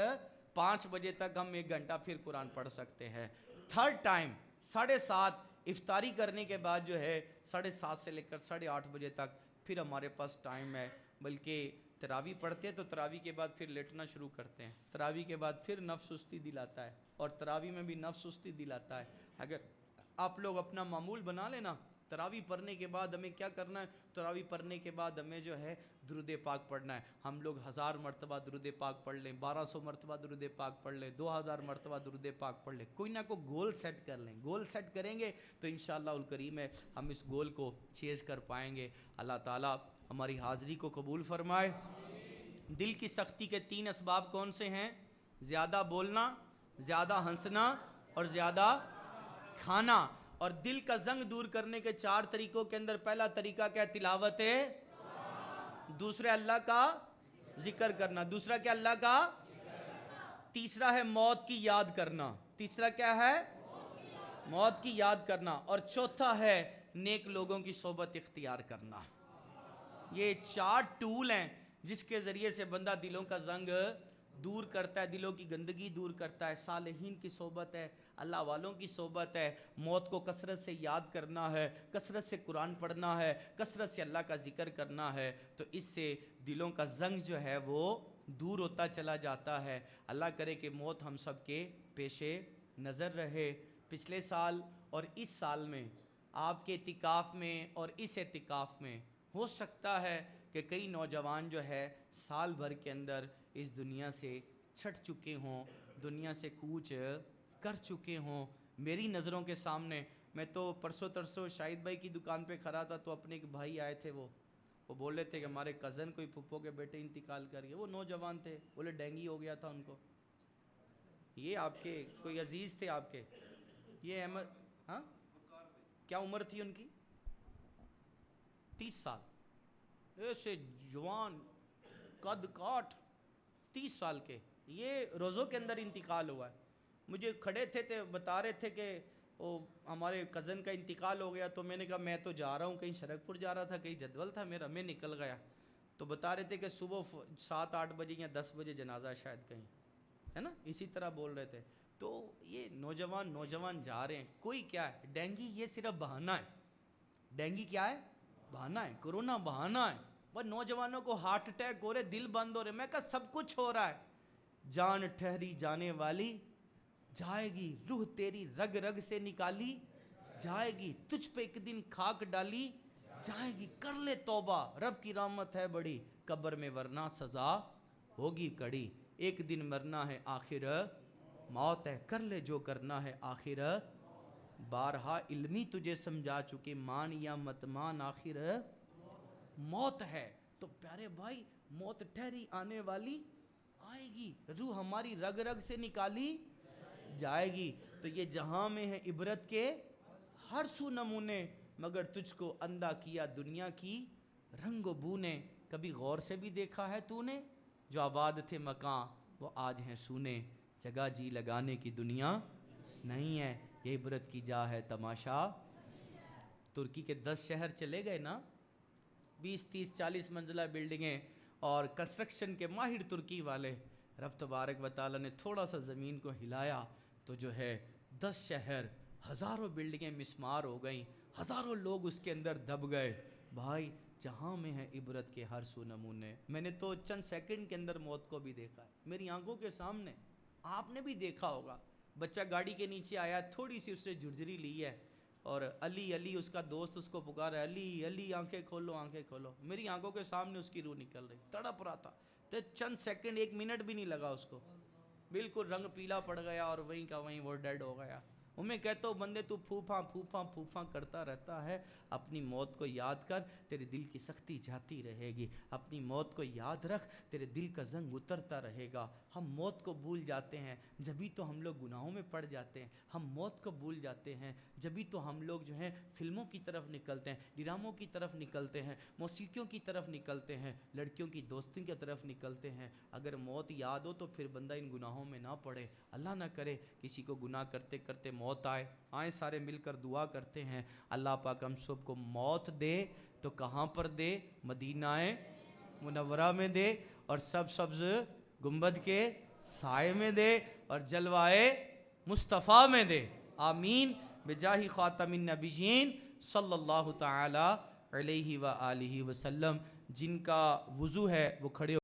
5 بجے تک ہم 1 گھنٹہ پھر قرآن پڑھ سکتے ہیں. تھرڈ ٹائم 7:30 افطاری کرنے کے بعد جو ہے 7:30 سے لے کر 8:30 بجے تک پھر ہمارے پاس ٹائم ہے. بلکہ تراویح پڑھتے ہیں تو تراویح کے بعد پھر لیٹنا شروع کرتے ہیں، تراویح کے بعد پھر نفس سستی دلاتا ہے، اور تراویح میں بھی نفس سستی دلاتا ہے. اگر آپ لوگ اپنا معمول بنا لینا، تراویح پڑھنے کے بعد ہمیں کیا کرنا ہے؟ تراویح پڑھنے کے بعد ہمیں جو ہے درود پاک پڑھنا ہے. ہم لوگ 1000 مرتبہ درود پاک پڑھ لیں، 1200 مرتبہ درود پاک پڑھ لیں، 2000 مرتبہ درود پاک پڑھ لیں. کوئی نہ کوئی گول سیٹ کر لیں. گول سیٹ کریں گے تو انشاءاللہ الکریم ہے ہم اس گول کو چیز کر پائیں گے. اللہ تعالیٰ ہماری حاضری کو قبول فرمائے. دل کی سختی کے 3 اسباب کون سے ہیں؟ زیادہ بولنا، زیادہ ہنسنا اور زیادہ کھانا. اور دل کا زنگ دور کرنے کے 4 طریقوں کے اندر پہلا طریقہ کیا ہے؟ تلاوت ہے. دوسرا اللہ کا ذکر کرنا. دوسرا کیا؟ اللہ کا. تیسرا ہے موت کی یاد کرنا. تیسرا کیا ہے؟ موت کی یاد کرنا. اور چوتھا ہے نیک لوگوں کی صحبت اختیار کرنا. یہ 4 ٹول ہیں جس کے ذریعے سے بندہ دلوں کا زنگ دور کرتا ہے، دلوں کی گندگی دور کرتا ہے. صالحین کی صحبت ہے، اللہ والوں کی صحبت ہے، موت کو کثرت سے یاد کرنا ہے، کثرت سے قرآن پڑھنا ہے، کثرت سے اللہ کا ذکر کرنا ہے. تو اس سے دلوں کا زنگ جو ہے وہ دور ہوتا چلا جاتا ہے. اللہ کرے کہ موت ہم سب کے پیش نظر رہے. پچھلے سال اور اس سال میں آپ کے اعتکاف میں اور اس اعتکاف میں ہو سکتا ہے کہ کئی نوجوان جو ہے سال بھر کے اندر اس دنیا سے چھٹ چکے ہوں، دنیا سے کوچ کر چکے ہوں. میری نظروں کے سامنے، میں تو پرسوں ترسوں شاہد بھائی کی دکان پہ کھڑا تھا تو اپنے ایک بھائی آئے تھے، وہ بول رہے تھے کہ ہمارے کزن کوئی پھپھو کے بیٹے انتقال کر گئے. وہ نوجوان تھے، بولے ڈینگی ہو گیا تھا ان کو. یہ آپ کے کوئی عزیز تھے آپ کے، یہ احمد، ہاں کیا عمر تھی ان کی؟ 30 سال. ایسے جوان قد کاٹ 30 سال کے، یہ روزوں کے اندر انتقال ہوا ہے. مجھے کھڑے تھے بتا رہے تھے کہ وہ ہمارے کزن کا انتقال ہو گیا. تو میں نے کہا میں تو جا رہا ہوں، کہیں شرک پور جا رہا تھا، کہیں جدول تھا میرا، میں نکل گیا. تو بتا رہے تھے کہ صبح 7-8 بجے یا 10 بجے جنازہ شاید کہیں ہے نا، اسی طرح بول رہے تھے. تو یہ نوجوان جا رہے ہیں. کوئی کیا ہے ڈینگی، یہ صرف بہانہ ہے. ڈینگی کیا ہے؟ بہانہ ہے. کرونا بہانہ ہے. بس نوجوانوں کو ہارٹ اٹیک ہو رہے، دل بند ہو رہے. میں کہا سب کچھ ہو رہا ہے. جان ٹھہری جانے والی جائے گی، روح تیری رگ رگ سے نکالی جائے گی، تجھ پہ ایک دن خاک ڈالی جائے گی. کر لے توبہ، رب کی رحمت ہے بڑی، قبر میں ورنہ سزا ہوگی کڑی. ایک دن مرنا ہے آخر موت ہے، کر لے جو کرنا ہے آخر. بارہا علمی تجھے سمجھا چکے، مان یا مت مان آخر موت ہے. تو پیارے بھائی موت ٹھہری آنے والی آئے گی، روح ہماری رگ رگ سے نکالی جائے گی. تو یہ جہاں میں ہے عبرت کے ہر سو نمونے، مگر تجھ کو اندھا کیا دنیا کی رنگ و بو نے. کبھی غور سے بھی دیکھا ہے تو نے؟ جو آباد تھے مکان وہ آج ہیں سونے، جگہ جی لگانے کی دنیا نہیں ہے. یہ عبرت کی جا ہے تماشا. ترکی کے 10 شہر چلے گئے نا، 20-30-40 منزلہ بلڈنگیں اور کنسٹرکشن کے ماہر ترکی والے. رب تبارک و تعالیٰ نے تھوڑا سا زمین کو ہلایا تو جو ہے 10 شہر، ہزاروں بلڈنگیں مسمار ہو گئیں، ہزاروں لوگ اس کے اندر دب گئے. بھائی جہاں میں ہے عبرت کے ہر سو نمونے. میں نے تو چند سیکنڈ کے اندر موت کو بھی دیکھا ہے میری آنکھوں کے سامنے. آپ نے بھی دیکھا ہوگا، بچہ گاڑی کے نیچے آیا، تھوڑی سی اس سے جھرجھری لی ہے اور علی اس کا دوست اس کو پکارا، علی آنکھیں کھولو آنکھیں کھولو. میری آنکھوں کے سامنے اس کی روح نکل رہی، تڑپ رہا تھا. تو چند سیکنڈ، 1 منٹ بھی نہیں لگا اس کو، بالکل رنگ پیلا پڑ گیا اور وہیں کا وہیں وہ ڈیڈ ہو گیا. میں کہتا ہوں بندے تو پھوپھا کرتا رہتا ہے، اپنی موت کو یاد کر، تیرے دل کی سختی جاتی رہے گی، اپنی موت کو یاد رکھ، تیرے دل کا زنگ اترتا رہے گا۔ ہم موت کو بھول جاتے ہیں، جبھی تو ہم لوگ گناہوں میں پڑ جاتے ہیں۔ ہم موت کو بھول جاتے ہیں، جبھی تو ہم لوگ جو ہیں فلموں کی طرف نکلتے ہیں، ڈراموں کی طرف نکلتے ہیں، موسیقیوں کی طرف نکلتے ہیں، لڑکیوں کی دوستی کی طرف نکلتے ہیں۔ اگر موت یاد ہو تو پھر بندہ ان گناہوں میں نہ پڑے۔ اللہ نہ کرے کسی کو گناہ کرتے کرتے موت آئے۔ آئیں سارے مل کر دعا کرتے ہیں، اللہ پاک ہم سب کو موت دے تو کہاں پر دے؟ مدینہ منورہ میں دے، اور سبز گنبد کے سائے میں دے، اور جلوائے مصطفیٰ میں دے۔ آمین بجاہ خاتم النبیین صلی اللہ تعالی علیہ وآلہ وسلم۔ جن کا وضو ہے وہ کھڑے